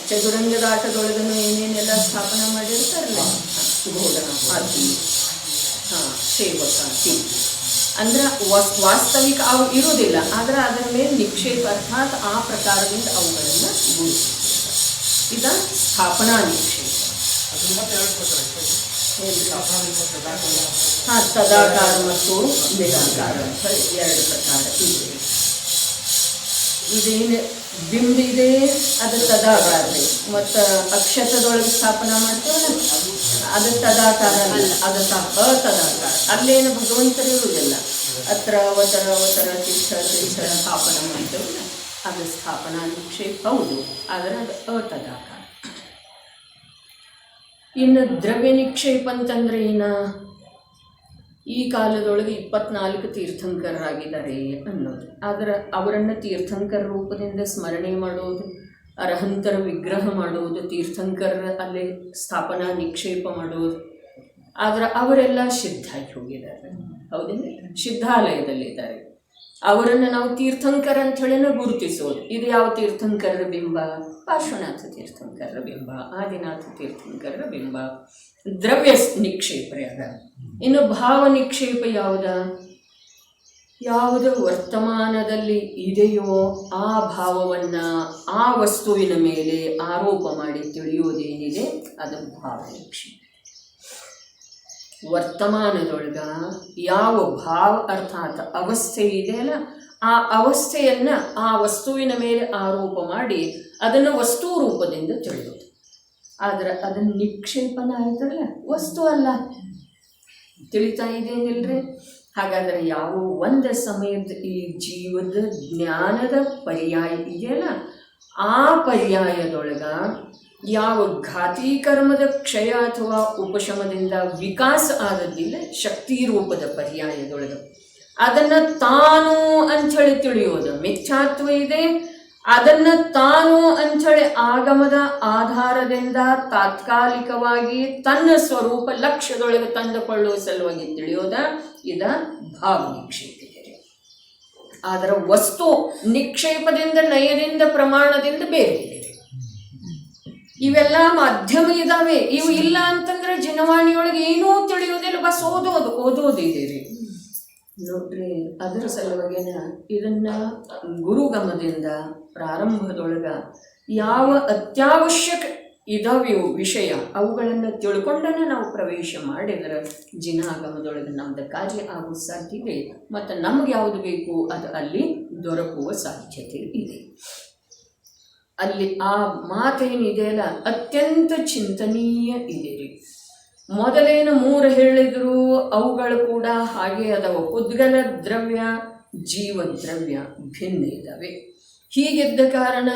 ಚದುರಂಗದ ಆಟದೊಳಗನು ಏನೇನೆಲ್ಲ ಸ್ಥಾಪನ ಮಾಡಿರ್ತಾರಲ್ಲ, ಘೋಡ, ಹಾಕಿ, ಸೇವಕ, ಅಂದ್ರೆ ವಾಸ್ತವಿಕ ಅವು ಇರುವುದಿಲ್ಲ, ಆದರೆ ಅದರ ಮೇಲೆ ನಿಕ್ಷೇಪ ಅರ್ಥಾತ್ ಆ ಪ್ರಕಾರದಿಂದ ಅವುಗಳನ್ನು ಗುರುತಿಸಿರ್ತಾರೆ. ಇದ ಸ್ಥಾಪನಾ ನಿಕ್ಷೇಪ. ತದಾಕಾರ ಮತ್ತು ನಿರಾಕಾರ ಅಂತ ಎರಡು ಪ್ರಕಾರ ಇದೆ. ಇದೇನು ಬಿಂಬ ಇದೆ ಅದು ತದಾಕಾರ ರೀ. ಮತ್ತು ಅಕ್ಷತದೊಳಗೆ ಸ್ಥಾಪನಾ ಮಾಡ್ತೇವಲ್ಲ ಅದು ತದಾಕಾರ ಅಲ್ಲ, ಅದು ಅತದಾಕಾರ. ಅಲ್ಲೇನು ಭಗವಂತರು ಇರುವುದಿಲ್ಲ. ಅತ್ರ ಅವತರ ಅವತರ ತೀರ್ಥ ತೀರ್ಥ ಸ್ಥಾಪನ ಮಾಡ್ತೇವಲ್ಲ ಅದು ಸ್ಥಾಪನಾ ನಿಕ್ಷೇಪ ಹೌದು, ಆದರೆ ಅದು ಅತದಾಕಾರ. ಇನ್ನು ದ್ರವ್ಯ ನಿಕ್ಷೇಪ ಅಂತಂದ್ರೆ ಏನ? ಈ ಕಾಲದೊಳಗೆ 24 ತೀರ್ಥಂಕರರಾಗಿದ್ದಾರೆ ಅನ್ನೋದು. ಆದರೆ ಅವರನ್ನು ತೀರ್ಥಂಕರ ರೂಪದಿಂದ ಸ್ಮರಣೆ ಮಾಡೋದು, ಅರ್ಹಂತರ ವಿಗ್ರಹ ಮಾಡೋದು, ತೀರ್ಥಂಕರ ಅಲ್ಲೇ ಸ್ಥಾಪನಾ ನಿಕ್ಷೇಪ ಮಾಡೋದು. ಆದರೆ ಅವರೆಲ್ಲ ಸಿದ್ಧಾಗಿ ಹೋಗಿದ್ದಾರೆ, ಹೌದೇನೆ? ಸಿದ್ಧಾಲಯದಲ್ಲಿದ್ದಾರೆ. ಅವರನ್ನು ನಾವು ತೀರ್ಥಂಕರ ಅಂತ ಹೇಳಿನ ಗುರುತಿಸೋದು. ಇದು ಯಾವ ತೀರ್ಥಂಕರರ ಬಿಂಬ? ಪಾರ್ಶ್ವನಾಥ ತೀರ್ಥಂಕರರ ಬಿಂಬ, ಆದಿನಾಥ ತೀರ್ಥಂಕರರ ಬಿಂಬ. ದ್ರವ್ಯ ನಿಕ್ಷೇಪ ಅದ. ಇನ್ನು ಭಾವ ನಿಕ್ಷೇಪ ಯಾವುದು ವರ್ತಮಾನದಲ್ಲಿ ಇದೆಯೋ ಆ ಭಾವವನ್ನು ಆ ವಸ್ತುವಿನ ಮೇಲೆ ಆರೋಪ ಮಾಡಿ ತಿಳಿಯೋದೇನಿದೆ ಅದು ಭಾವ ನಿಕ್ಷೇಪ. ವರ್ತಮಾನದೊಳಗ ಯಾವ ಭಾವ ಅರ್ಥಾತ್ ಅವಸ್ಥೆ ಇದೆಯಲ್ಲ ಆ ಅವಸ್ಥೆಯನ್ನು ಆ ವಸ್ತುವಿನ ಮೇಲೆ ಆರೋಪ ಮಾಡಿ ಅದನ್ನು ವಸ್ತು ರೂಪದಿಂದ ತಿಳಿಯೋದು. ಆದರೆ ಅದನ್ನು ನಿಕ್ಷೇಪನ ಆಯ್ತಲ್ಲ, ವಸ್ತು ಅಲ್ಲ. ತಿಳಿತಾ ಇದೇನಿಲ್ರಿ? ಹಾಗಾದರೆ ಯಾವ ಒಂದು ಸಮಯದ ಈ ಜೀವದ ಜ್ಞಾನದ ಪರ್ಯಾಯ ಇದೆಯಲ್ಲ ಆ ಪರ್ಯಾಯದೊಳಗ ಯಾವ ಘಾತಿ ಕರ್ಮದ ಕ್ಷಯ ಅಥವಾ ಉಪಶಮದಿಂದ ವಿಕಾಸ ಆದದ್ದಿಲ್ಲ ಶಕ್ತಿ ರೂಪದ ಪರ್ಯಾಯದೊಳಗೆ ಅದನ್ನು ತಾನು ಅಂಥೇಳಿ ತಿಳಿಯೋದು ಮಿಥ್ಯಾತ್ವ ಇದೆ. ಅದನ್ನು ತಾನು ಅಂಥೇಳಿ ಆಗಮದ ಆಧಾರದಿಂದ ತಾತ್ಕಾಲಿಕವಾಗಿ ತನ್ನ ಸ್ವರೂಪ ಲಕ್ಷ್ಯದೊಳಗೆ ತಂದುಕೊಳ್ಳುವ ಸಲುವಾಗಿ ತಿಳಿಯೋದ ಇದ ಭಾವ ನಿಕ್ಷೇಪ. ಅದರ ವಸ್ತು ನಿಕ್ಷೇಪದಿಂದ ನಯದಿಂದ ಪ್ರಮಾಣದಿಂದ ಬೇರೆ ಇದೆ. ಇವೆಲ್ಲ ಮಾಧ್ಯಮ ಇದಾವೆ. ಇವು ಇಲ್ಲ ಅಂತಂದ್ರೆ ಜನವಾಣಿಯೊಳಗೆ ಏನೂ ತಿಳಿಯೋದಿಲ್ಲ, ಬಸ್ ಓದೋದಿದೆ ರೀ ನೋಡ್ರಿ. ಅದರ ಸಲುವಾಗಿನ ಇದನ್ನ ಗುರುಗಮದಿಂದ ಪ್ರಾರಂಭದೊಳಗ ಯಾವ ಅತ್ಯವಶ್ಯಕ ಇದಾವ್ಯವು ವಿಷಯ, ಅವುಗಳನ್ನು ತಿಳ್ಕೊಂಡೇ ನಾವು ಪ್ರವೇಶ ಮಾಡಿದರೆ ಜಿನಾಗಮದೊಳಗೆ ನಮ್ಮದು ಕಾರ್ಯ ಆಗೋ ಸಾಧ್ಯ ಇದೆ. ಮತ್ತು ನಮ್ಗೆ ಯಾವುದು ಬೇಕು ಅದು ಅಲ್ಲಿ ದೊರಕುವ ಸಾಧ್ಯತೆ ಇದೆ. ಅಲ್ಲಿ ಆ ಮಾತೇನಿದೆಯಲ್ಲ ಅತ್ಯಂತ ಚಿಂತನೀಯ ಇದೆ ರೀ. ಮೊದಲೇನು 3 ಹೇಳಿದ್ರು ಅವುಗಳು ಕೂಡ ಹಾಗೆ ಅದಾವ. ಪುದ್ಗಲ ದ್ರವ್ಯ ಜೀವದ್ರವ್ಯ ಭಿನ್ನ ಇದ್ದಾವೆ. ಹೀಗಿದ್ದ ಕಾರಣ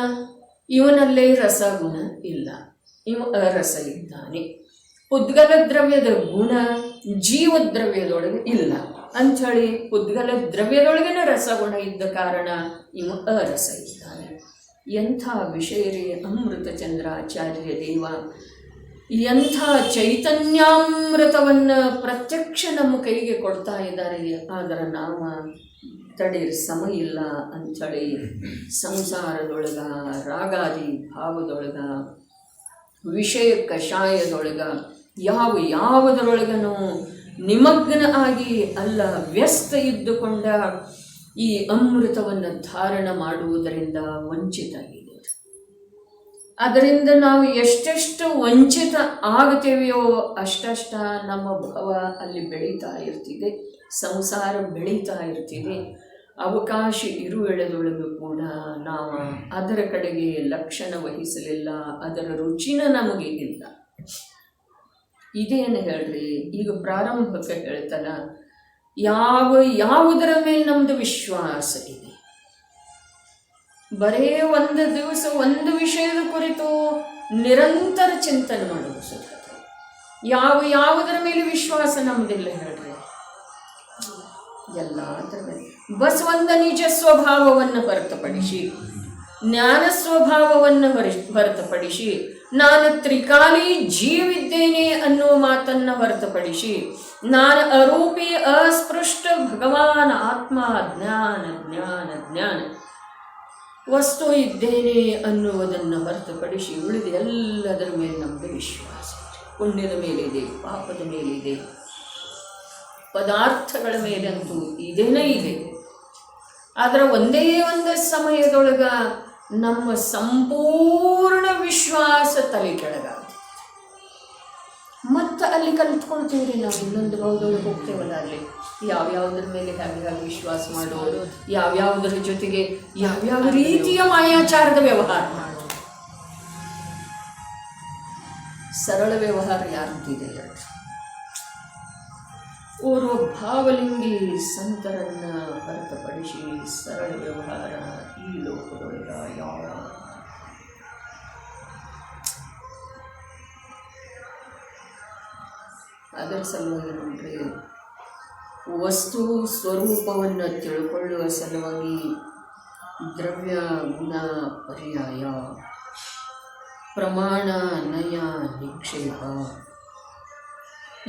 ಇವನಲ್ಲೇ ರಸಗುಣ ಇಲ್ಲ, ಇವ ಅರಸ ಇದ್ದಾನೆ. ಪುದ್ಗಲ ದ್ರವ್ಯದ ಗುಣ ಜೀವದ್ರವ್ಯದೊಳಗೆ ಇಲ್ಲ ಅಂಥೇಳಿ ಪುದ್ಗಲ ದ್ರವ್ಯದೊಳಗಿನ ರಸಗುಣ ಇದ್ದ ಕಾರಣ ಇವ ಅರಸ ಇದ್ದಾನೆ. ಎಂಥ ವಿಷಯ ರೀ ಅಮೃತ ಚಂದ್ರಾಚಾರ್ಯ ದೇವ, ಎಂಥ ಚೈತನ್ಯಾಮೃತವನ್ನು ಪ್ರತ್ಯಕ್ಷ ನಮ್ಮ ಕೈಗೆ ಕೊಡ್ತಾ ಇದ್ದಾರೆ. ಆದರೆ ನಾವು ತಡೀರಿ ಸಮಯ ಇಲ್ಲ ಅಂಥೇಳಿ ಸಂಸಾರದೊಳಗ, ರಾಗಾದಿ ಭಾವದೊಳಗ, ವಿಷಯ ಕಷಾಯದೊಳಗ ಯಾವುದರೊಳಗನೂ ನಿಮಗ್ನ ಆಗಿ ಅಲ್ಲ ವ್ಯಸ್ತ ಇದ್ದುಕೊಂಡ ಈ ಅಮೃತವನ್ನು ಧಾರಣ ಮಾಡುವುದರಿಂದ ವಂಚಿತ ಆಗಿದೆ. ಅದರಿಂದ ನಾವು ಎಷ್ಟೆಷ್ಟು ವಂಚಿತ ಆಗ್ತೇವೆಯೋ ಅಷ್ಟಷ್ಟ ನಮ್ಮ ಭಾವ ಅಲ್ಲಿ ಬೆಳೀತಾ ಇರ್ತಿದೆ, ಸಂಸಾರ ಬೆಳೀತಾ ಇರ್ತಿದೆ. ಅವಕಾಶ ಇರುವೆಳೆದೊಳಗೂ ಕೂಡ ನಾವು ಅದರ ಕಡೆಗೆ ಲಕ್ಷಣ ವಹಿಸಲಿಲ್ಲ, ಅದರ ರುಚಿನ ನಮಗೆ ಇಲ್ಲ. ಇದೇನು ಹೇಳ್ರಿ, ಈಗ ಪ್ರಾರಂಭಕ್ಕೆ ಹೇಳ್ತಲ್ಲ, ಯಾವುದರ ಮೇಲೆ ನಮ್ಮದು ವಿಶ್ವಾಸ ಇದೆ. ಬರೇ ಒಂದು ದಿವಸ ಒಂದು ವಿಷಯದ ಕುರಿತು ನಿರಂತರ ಚಿಂತನೆ ಮಾಡೋದು ಸುಖ. ಯಾವುದರ ಮೇಲೆ ವಿಶ್ವಾಸ ನಮ್ಮದಿಲ್ಲ ಹೇಳ್ರಿ, ಎಲ್ಲ ಅದರ ಮೇಲೆ. ಬಸವಂತ ನಿಜ ಸ್ವಭಾವವನ್ನು ಹೊರತುಪಡಿಸಿ, ಜ್ಞಾನ ಸ್ವಭಾವವನ್ನು ಹೊರತುಪಡಿಸಿ, ನಾನು ತ್ರಿಕಾಲಿ ಜೀವಿದ್ದೇನೆ ಅನ್ನುವ ಮಾತನ್ನು ಹೊರತುಪಡಿಸಿ, ನಾನು ಅರೂಪಿ ಅಸ್ಪೃಷ್ಟ ಭಗವಾನ್ ಆತ್ಮ ಜ್ಞಾನ ಜ್ಞಾನ ಜ್ಞಾನ ವಸ್ತು ಇದ್ದೇನೆ ಅನ್ನುವುದನ್ನು ಹೊರತುಪಡಿಸಿ ಉಳಿದ ಎಲ್ಲದರ ಮೇಲೆ ನಮ್ಮದು ವಿಶ್ವಾಸ. ಪುಣ್ಯದ ಮೇಲಿದೆ, ಪಾಪದ ಮೇಲಿದೆ, ಪದಾರ್ಥಗಳ ಮೇಲಂತೂ ಇದೇನೇ ಇದೆ. ಆದರೆ ಒಂದೇ ಒಂದು ಸಮಯದೊಳಗ ನಮ್ಮ ಸಂಪೂರ್ಣ ವಿಶ್ವಾಸ ತಲೆ ಕೆಳಗಾಗುತ್ತೆ. ಮತ್ತು ಅಲ್ಲಿ ಕಲ್ತ್ಕೊಳ್ತೀವಿ ನಾವು. ಇನ್ನೊಂದು ಭಾವದೊಳಗೆ ಹೋಗ್ತೇವಲ್ಲ, ಅಲ್ಲಿ ಯಾವ್ಯಾವುದ್ರ ಮೇಲೆ ಯಾವ್ಯಾವ ವಿಶ್ವಾಸ ಮಾಡೋದು, ಯಾವ್ಯಾವುದರ ಜೊತೆಗೆ ಯಾವ್ಯಾವ ರೀತಿಯ ಮಾಯಾಚಾರದ ವ್ಯವಹಾರ ಮಾಡೋದು. ಸರಳ ವ್ಯವಹಾರ ಯಾರ್ದಿದೆ ಹೇಳಿ? ಓರ್ವ ಭಾವಲಿಂಗಿ ಸಂತರನ್ನ ಹೊರತುಪಡಿಸಿ ಸರಳ ವ್ಯವಹಾರ ಈ ಲೋಕದೊಳಗ ಯಾವ ಅದರ ಸಲುವಾಗಿ ನೋಡ್ರಿ, ವಸ್ತು ಸ್ವರೂಪವನ್ನು ತಿಳ್ಕೊಳ್ಳುವ ಸಲುವಾಗಿ ದ್ರವ್ಯ ಗುಣ ಪರ್ಯಾಯ ಪ್ರಮಾಣ ನಯ ನಿಕ್ಷೇಪ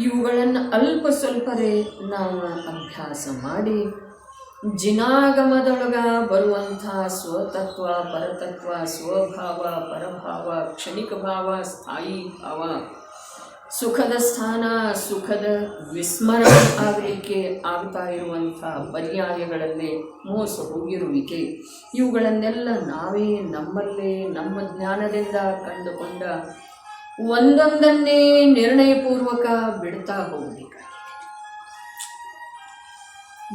ಇವುಗಳನ್ನು ಅಲ್ಪ ಸ್ವಲ್ಪರೇ ನಾವು ಅಭ್ಯಾಸ ಮಾಡಿ ಜಿನಾಗಮದೊಳಗ ಬರುವಂಥ ಸ್ವತತ್ವ ಪರತತ್ವ, ಸ್ವಭಾವ ಪರಭಾವ, ಕ್ಷಣಿಕ ಭಾವ ಸ್ಥಾಯಿ ಭಾವ, ಸುಖದ ಸ್ಥಾನ ಸುಖದ ವಿಸ್ಮರಣೆ ಆಗಲಿಕ್ಕೆ ಆಗ್ತಾ ಇರುವಂಥ ಪರ್ಯಾಯಗಳಲ್ಲಿ ಮೋಸ ಹೋಗಿರುವಿಕೆ, ಇವುಗಳನ್ನೆಲ್ಲ ನಾವೇ ನಮ್ಮಲ್ಲೇ ನಮ್ಮ ಜ್ಞಾನದಿಂದ ಕಂಡುಕೊಂಡ ಒಂದೊಂದನ್ನೇ ನಿರ್ಣಯಪೂರ್ವಕ ಬಿಡ್ತಾ ಹೋಗಬೇಕಾಗಿದೆ.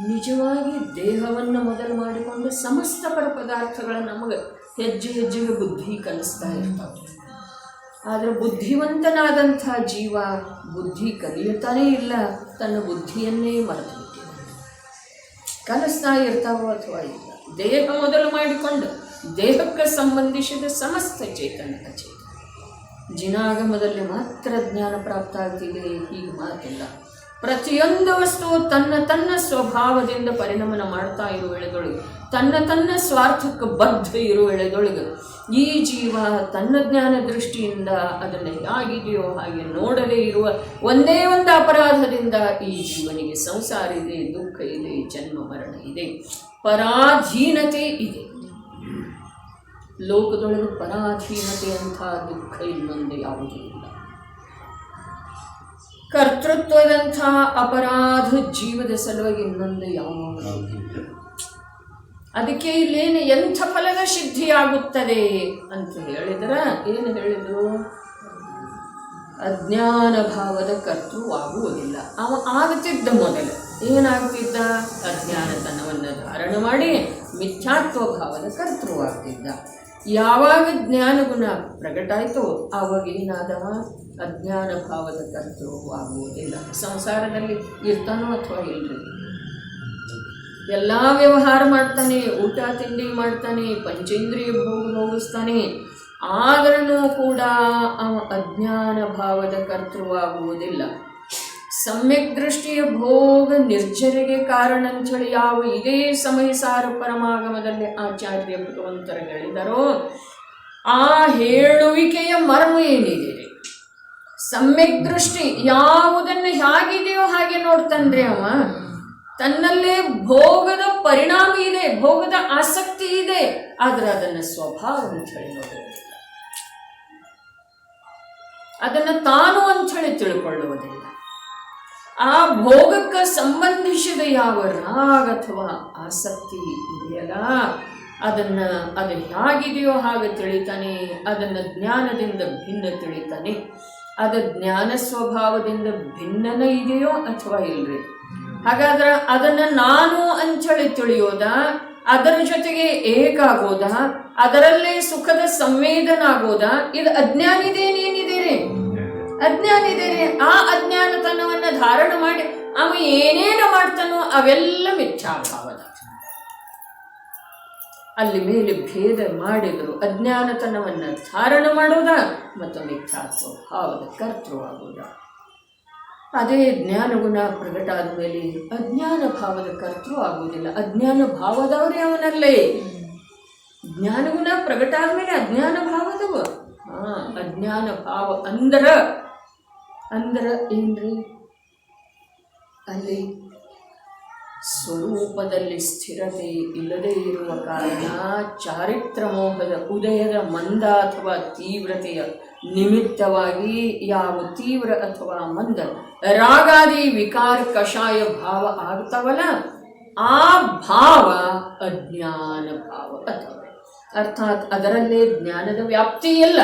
ನಿಜವಾಗಿ ದೇಹವನ್ನು ಮೊದಲು ಮಾಡಿಕೊಂಡು ಸಮಸ್ತ ಪದಾರ್ಥಗಳು ನಮಗೆ ಹೆಜ್ಜೆ ಹೆಜ್ಜೆಗೆ ಬುದ್ಧಿ ಕಲಿಸ್ತಾ ಇರ್ತಾವೆ. ಆದರೆ ಬುದ್ಧಿವಂತನಾದಂಥ ಜೀವ ಬುದ್ಧಿ ಕಲಿಯುತ್ತಾನೇ ಇಲ್ಲ, ತನ್ನ ಬುದ್ಧಿಯನ್ನೇ ಮರೆತು ಬಿಟ್ಟಿದ್ದಾನೆ. ಕಲಿಸ್ತಾ ಇರ್ತಾವೋ ಅಥವಾ ಇಲ್ಲ. ದೇಹ ಮೊದಲು ಮಾಡಿಕೊಂಡು ದೇಹಕ್ಕೆ ಸಂಬಂಧಿಸಿದ ಸಮಸ್ತ ಚೇತನ ಅಚೇತನ ಜಿನಾಗಮದಲ್ಲಿ ಮಾತ್ರ ಜ್ಞಾನ ಪ್ರಾಪ್ತ ಆಗ್ತಿದೆ, ಹೀಗೆ ಮಾತಿಲ್ಲ. ಪ್ರತಿಯೊಂದು ವಸ್ತು ತನ್ನ ಸ್ವಭಾವದಿಂದ ಪರಿಣಮನ ಮಾಡ್ತಾ ಇರುವ ವೇಳೆದೊಳಗೆ, ತನ್ನ ಸ್ವಾರ್ಥಕ್ಕೆ ಬದ್ಧ ಇರುವ ವೇಳೆದೊಳಗೆ ಈ ಜೀವ ತನ್ನ ಜ್ಞಾನ ದೃಷ್ಟಿಯಿಂದ ಅದನ್ನು ಹೇಗಿದೆಯೋ ಹಾಗೆ ನೋಡದೇ ಇರುವ ಒಂದೇ ಒಂದು ಅಪರಾಧದಿಂದ ಈ ಜೀವನಿಗೆ ಸಂಸಾರ ಇದೆ, ದುಃಖ ಇದೆ, ಜನ್ಮ ಮರಣ ಇದೆ, ಪರಾಧೀನತೆ ಇದೆ. ಲೋಕದೊಳಗೆ ಪರಾಧೀನತೆ ಅಂಥ ದುಃಖ ಇನ್ನೊಂದು ಯಾವುದೂ ಇಲ್ಲ. ಕರ್ತೃತ್ವದಂಥ ಅಪರಾಧ ಜೀವದ ಸಲುವಾಗಿ ಇನ್ನೊಂದು ಯಾವುದೂ ಇಲ್ಲ. ಅದಕ್ಕೆ ಇಲ್ಲೇನು ಎಂಥ ಫಲದ ಸಿದ್ಧಿಯಾಗುತ್ತದೆ ಅಂತ ಹೇಳಿದ್ರೆ ಏನು ಹೇಳಿದರು? ಅಜ್ಞಾನ ಭಾವದ ಕರ್ತೃವಾಗುವುದಿಲ್ಲ. ಅವ ಆಗುತ್ತಿದ್ದ ಮೊದಲು ಏನಾಗ್ತಿದ್ದ? ಅಜ್ಞಾನತನವನ್ನು ಧಾರಣ ಮಾಡಿ ಮಿಥ್ಯಾತ್ವ ಭಾವದ ಕರ್ತೃವಾಗ್ತಿದ್ದ. ಯಾವಾಗ ಜ್ಞಾನಗುಣ ಪ್ರಗಟಾಯಿತೋ ಆವಾಗ ಏನಾದವ? ಅಜ್ಞಾನ ಭಾವದ ಕರ್ತೃವಾಗುವುದಿಲ್ಲ. ಸಂಸಾರದಲ್ಲಿ ಇರ್ತಾನೋ ಅಥವಾ ಇಲ್ರಿ, ಎಲ್ಲ ವ್ಯವಹಾರ ಮಾಡ್ತಾನೆ, ಊಟ ತಿಂಡಿ ಮಾಡ್ತಾನೆ, ಪಂಚೇಂದ್ರಿಯ ಭೋಗಿಸ್ತಾನೆ, ಆದ್ರೂ ಕೂಡ ಅವ ಅಜ್ಞಾನ ಭಾವದ ಕರ್ತೃವಾಗುವುದಿಲ್ಲ. ಸಮ್ಯಕ್ ದೃಷ್ಟಿಯ ಭೋಗ ನಿರ್ಜರಿಗೆ ಕಾರಣ ಅಂಥೇಳಿ ಯಾವ ಇದೇ ಸಮಯಸಾರ ಪರಮಾಗಮದಲ್ಲಿ ಆಚಾರ್ಯ ಭಗವಂತರು ಹೇಳಿದರೋ ಆ ಹೇಳುವಿಕೆಯ ಮರ್ಮ ಏನಿದೆ? ಸಮ್ಯಕ್ ದೃಷ್ಟಿ ಯಾವುದನ್ನು ಹೇಗಿದೆಯೋ ಹಾಗೆ ನೋಡ್ತಾನ್ರಿ ಅವ. ತನ್ನಲ್ಲೇ ಭೋಗದ ಪರಿಣಾಮ ಇದೆ, ಭೋಗದ ಆಸಕ್ತಿ ಇದೆ, ಆದ್ರೆ ಅದನ್ನು ಸ್ವಭಾವ ಅಂತ ಹೇಳಿ ನೋಡುವುದಿಲ್ಲ, ಅದನ್ನು ತಾನು ಅಂಥೇಳಿ ತಿಳ್ಕೊಳ್ಳುವುದಿಲ್ಲ. ಆ ಭೋಗಕ್ಕೆ ಸಂಬಂಧಿಸಿದ ಯಾವ ರಾಗ ಅಥವಾ ಆಸಕ್ತಿ ಇದೆಯಲ್ಲ ಅದು ಹೇಗಿದೆಯೋ ಹಾಗೆ ತಿಳಿತಾನೆ. ಅದನ್ನು ಜ್ಞಾನದಿಂದ ಭಿನ್ನ ತಿಳಿತಾನೆ. ಅದು ಜ್ಞಾನ ಸ್ವಭಾವದಿಂದ ಭಿನ್ನನ ಇದೆಯೋ ಅಥವಾ ಇಲ್ರಿ? ಹಾಗಾದ್ರೆ ಅದನ್ನು ನಾನು ಅಂಥೇಳಿ ತಿಳಿಯೋದ, ಅದರ ಜೊತೆಗೆ ಏಕಾಗೋದ, ಅದರಲ್ಲೇ ಸುಖದ ಸಂವೇದನ ಆಗೋದ, ಇದು ಅಜ್ಞಾನಿದೇನೇನಿದೆ ರೀ? ಅಜ್ಞಾನಿದೆ ರೀ. ಆ ಅಜ್ಞಾನತನವನ್ನು ಧಾರಣ ಮಾಡಿ ಅವ ಏನೇನು ಮಾಡ್ತಾನೋ ಅವೆಲ್ಲ ಮಿಥ್ಯಾಭಾವದ. ಅಲ್ಲಿ ಮೇಲೆ ಭೇದ ಮಾಡಿದರು. ಅಜ್ಞಾನತನವನ್ನು ಧಾರಣ ಮಾಡೋದ ಮತ್ತು ಮಿಥ್ಯಾತ್ವ ಭಾವದ ಕರ್ತೃವಾಗುವುದ. ಅದೇ ಜ್ಞಾನಗುಣ ಪ್ರಗಟಾದ ಮೇಲೆ ಅಜ್ಞಾನ ಭಾವದ ಕರ್ತೃ ಆಗುವುದಿಲ್ಲ. ಅಜ್ಞಾನ ಭಾವದವರೇ ಅವನಲ್ಲೇ. ಜ್ಞಾನಗುಣ ಪ್ರಗಟಾದ ಮೇಲೆ ಅಜ್ಞಾನ ಭಾವದವ. ಅಜ್ಞಾನ ಭಾವ ಅಂದ್ರ ಏನ್ರಿ? ಅಲ್ಲಿ ಸ್ವರೂಪದಲ್ಲಿ ಸ್ಥಿರತೆ ಇಲ್ಲದೇ ಇರುವ ಕಾರಣ ಚಾರಿತ್ರ ಮೋಹದ ಉದಯದ ಮಂದ ಅಥವಾ ತೀವ್ರತೆಯ ನಿಮಿತ್ತವಾಗಿ ಯಾವ ತೀವ್ರ ಅಥವಾ ಮಂದ ರಾಗಾದಿ ವಿಕಾರ ಕಷಾಯ ಭಾವ ಆಗ್ತಾವಲ್ಲ, ಆ ಭಾವ ಅಜ್ಞಾನ ಭಾವ ಅಥವಾ ಅರ್ಥಾತ್ ಅದರಲ್ಲೇ ಜ್ಞಾನದ ವ್ಯಾಪ್ತಿ ಇಲ್ಲ.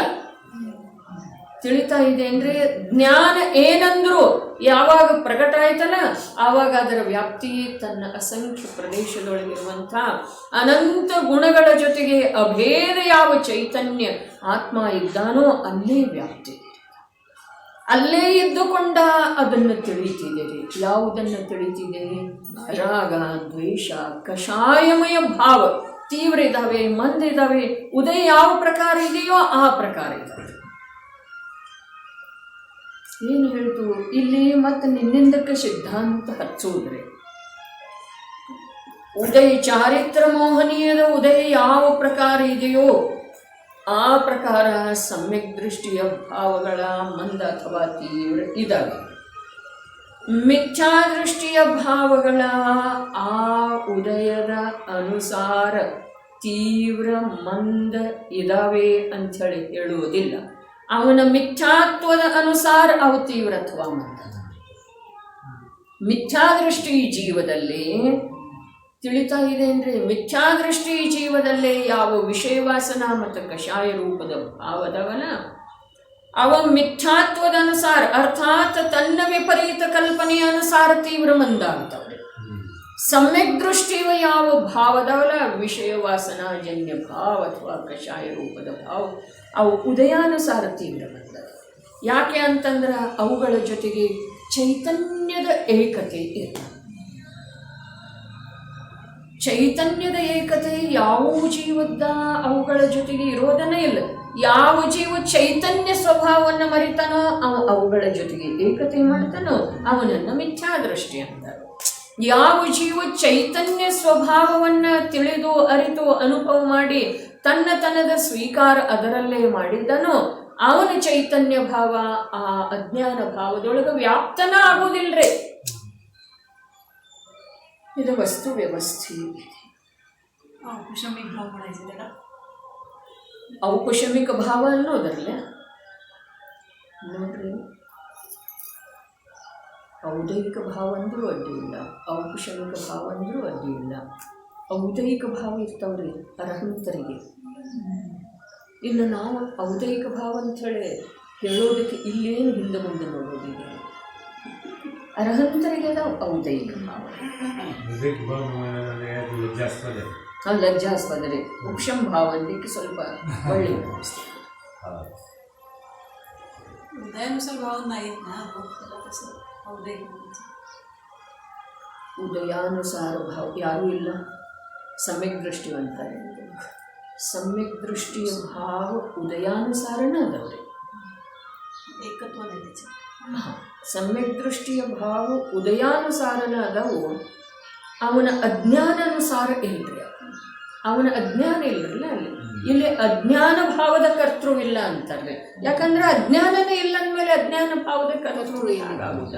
ತಿಳಿತಾ ಇದೆ ಅಂದ್ರೆ ಜ್ಞಾನ ಏನಂದ್ರು ಯಾವಾಗ ಪ್ರಕಟ ಆಯ್ತಲ್ಲ ಆವಾಗ ಅದರ ವ್ಯಾಪ್ತಿ ತನ್ನ ಅಸಂಖ್ಯ ಪ್ರದೇಶದೊಳಗಿರುವಂಥ ಅನಂತ ಗುಣಗಳ ಜೊತೆಗೆ ಅಭೇದ ಯಾವ ಚೈತನ್ಯ ಆತ್ಮ ಇದ್ದಾನೋ ಅಲ್ಲೇ ವ್ಯಾಪ್ತಿ, ಅಲ್ಲೇ ಇದ್ದುಕೊಂಡ ಅದನ್ನು ತಿಳಿತಿದೆ. ಯಾವುದನ್ನು ತಿಳಿತಿದೆ? ರಾಗ ದ್ವೇಷ ಕಷಾಯಮಯ ಭಾವ ತೀವ್ರ ಇದ್ದಾವೆ, ಮಂದ ಇದ್ದಾವೆ. ಉದಯ ಯಾವ ಪ್ರಕಾರ ಇದೆಯೋ ಆ ಪ್ರಕಾರ ಇದ್ದಾವೆ. ಏನು ಹೇಳ್ತು ಇಲ್ಲಿ? ಮತ್ತೆ ನಿನ್ನಿಂದಕ್ಕೆ ಸಿದ್ಧಾಂತ ಹಚ್ಚೋದ್ರೆ ಉದಯ ಚಾರಿತ್ರ ಮೋಹನೀಯದ ಉದಯ ಯಾವ ಪ್ರಕಾರ ಇದೆಯೋ ಆ ಪ್ರಕಾರ ಸಮ್ಯಕ್ ದೃಷ್ಟಿಯ ಭಾವಗಳ ಮಂದ ಅಥವಾ ತೀವ್ರ ಇದ್ದಾವೆ. ಮಿಥ್ಯಾದೃಷ್ಟಿಯ ಭಾವಗಳ ಆ ಉದಯದ ಅನುಸಾರ ತೀವ್ರ ಮಂದ ಇದಾವೆ ಅಂಥೇಳಿ ಹೇಳುವುದಿಲ್ಲ. ಅವನ ಮಿಥ್ಯಾತ್ವದ ಅನುಸಾರ ಅವು ತೀವ್ರ ಅಥವಾ ಮಂದ. ಮಿಥ್ಯಾದೃಷ್ಟಿ ಜೀವದಲ್ಲಿ ತಿಳಿತಾ ಇದೆ ಅಂದ್ರೆ ಮಿಥ್ಯಾದೃಷ್ಟಿ ಜೀವದಲ್ಲೇ ಯಾವ ವಿಷಯವಾಸನ ಮತ್ತು ಕಷಾಯ ರೂಪದ ಭಾವದವನ ಅವ ಮಿಥ್ಯಾತ್ವದ ಅನುಸಾರ ಅರ್ಥಾತ್ ತನ್ನ ವಿಪರೀತ ಕಲ್ಪನೆಯ ಅನುಸಾರ ತೀವ್ರ ಮಂದ ಆಗ್ತವೆ. ಸಮ್ಯಕ್ ದೃಷ್ಟಿಯ ಯಾವ ಭಾವದವಲ ವಿಷಯವಾಸನ ಜನ್ಯ ಭಾವ ಅಥವಾ ಕಷಾಯ ರೂಪದ ಭಾವ ಅವು ಉದಯಾನುಸಾರ ತೀವ್ರ ಮಂದ. ಯಾಕೆ ಅಂತಂದ್ರೆ ಅವುಗಳ ಜೊತೆಗೆ ಚೈತನ್ಯದ ಏಕತೆ ಇರ್ತದೆ. ಚೈತನ್ಯದ ಏಕತೆ ಯಾವ ಜೀವದ ಅವುಗಳ ಜೊತೆಗೆ ಇರೋದನ್ನೇ ಇಲ್ಲ. ಯಾವ ಜೀವ ಚೈತನ್ಯ ಸ್ವಭಾವವನ್ನು ಮರಿತಾನೋ ಅವುಗಳ ಜೊತೆಗೆ ಏಕತೆ ಮಾಡ್ತಾನೋ ಅವನನ್ನು ಮಿಥ್ಯಾದೃಷ್ಟಿ ಅಂತಾರೆ. ಯಾವ ಜೀವ ಚೈತನ್ಯ ಸ್ವಭಾವವನ್ನು ತಿಳಿದು ಅರಿತು ಅನುಭವ ಮಾಡಿ ತನ್ನತನದ ಸ್ವೀಕಾರ ಅದರಲ್ಲೇ ಮಾಡಿದ್ದನೋ ಅವನ ಚೈತನ್ಯ ಭಾವ ಆ ಅಜ್ಞಾನ ಭಾವದೊಳಗೆ ವ್ಯಾಪ್ತನ ಆಗೋದಿಲ್ರಿ. ಇದು ವಸ್ತು ವ್ಯವಸ್ಥೆ. ಔಪಶಮಿಕ ಭಾವ ಅನ್ನೋದರಲ್ಲ ನೋಡ್ರಿ. ಔದೈಕ ಭಾವ ಅಂದ್ರೂ ಅಡ್ಡಿ ಇಲ್ಲ, ಔಪಶಮಿಕ ಭಾವ ಅಂದ್ರೂ ಅಡ್ಡಿ ಇಲ್ಲ. ಔದೈಕ ಭಾವ ಇರ್ತಾವ್ರಿ ಅರ್ಹಂತರಿಗೆ. ಇನ್ನು ನಾವು ಔದೈಕ ಭಾವ ಅಂಥೇಳಿ ಹೇಳೋದಕ್ಕೆ ಇಲ್ಲೇನು ಹಿಂದೆ ಮುಂದೆ ನೋಡೋದಿದೆ. ಅರ್ಹಂತರಿಗೆ ಔದೈಕ ಭಾವ, ಲಜ್ಜಾಸ್ಪದ ರೀ. ಉಕ್ಷಂ ಭಾವ ಅನ್ಲಿಕ್ಕೆ ಸ್ವಲ್ಪ ಒಳ್ಳೆಯ ಉದಯಾನುಸಾರ ಭಾವ ಯಾರೂ ಇಲ್ಲ. ಸಮ್ಯಕ್ ದೃಷ್ಟಿವಂತಾರೆ. ಸಮ್ಯಕ್ ದೃಷ್ಟಿಯ ಭಾವ ಉದಯಾನುಸಾರನ ಅದವ್ರಿ. ಸಮ್ಯಕ್ ದೃಷ್ಟಿಯ ಭಾವ ಉದಯಾನುಸಾರನ ಅದವು. ಅವನ ಅಜ್ಞಾನಾನುಸಾರ ಇಲ್ರಿ. ಅವನ ಅಜ್ಞಾನ ಇಲ್ರಲ್ಲ ಅಲ್ಲಿ. ಇಲ್ಲಿ ಅಜ್ಞಾನ ಭಾವದ ಕರ್ತೃವಿಲ್ಲ ಅಂತಾರೆ. ಯಾಕಂದ್ರೆ ಅಜ್ಞಾನನೇ ಇಲ್ಲ ಅಂದಮೇಲೆ ಅಜ್ಞಾನ ಭಾವದ ಕರ್ತೃ ಏನಾಗುತ್ತ?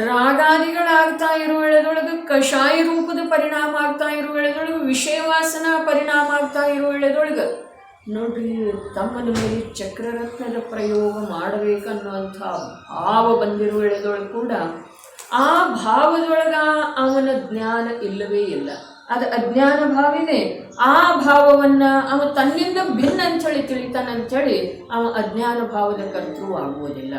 ರಾಗಾದಿಗಳಾಗ್ತಾ ಇರೋ ವೇಳೆದೊಳಗೆ ಕಷಾಯ ರೂಪದ ಪರಿಣಾಮ ಆಗ್ತಾ ಇರೋ ವೇಳೆದೊಳಗೆ ವಿಷಯವಾಸನ ಪರಿಣಾಮ ಆಗ್ತಾ ಇರೋ ವೇಳೆದೊಳಗೆ ನೋಡ್ರಿ, ತಮ್ಮನ ಮೇಲೆ ಚಕ್ರರತ್ನದ ಪ್ರಯೋಗ ಮಾಡಬೇಕನ್ನುವಂಥ ಭಾವ ಬಂದಿರೋ ವೇಳೆದೊಳಗೆ ಕೂಡ ಆ ಭಾವದೊಳಗ ಅವನ ಜ್ಞಾನ ಇಲ್ಲವೇ ಇಲ್ಲ. ಅದು ಅಜ್ಞಾನ ಭಾವಿದೆ. ಆ ಭಾವವನ್ನು ಅವ ತನ್ನಿಂದ ಭಿನ್ನ ಅಂಥೇಳಿ ತಿಳಿತಾನಂಥೇಳಿ ಅವ ಅಜ್ಞಾನ ಭಾವದ ಕರ್ತೃ ಆಗುವುದಿಲ್ಲ.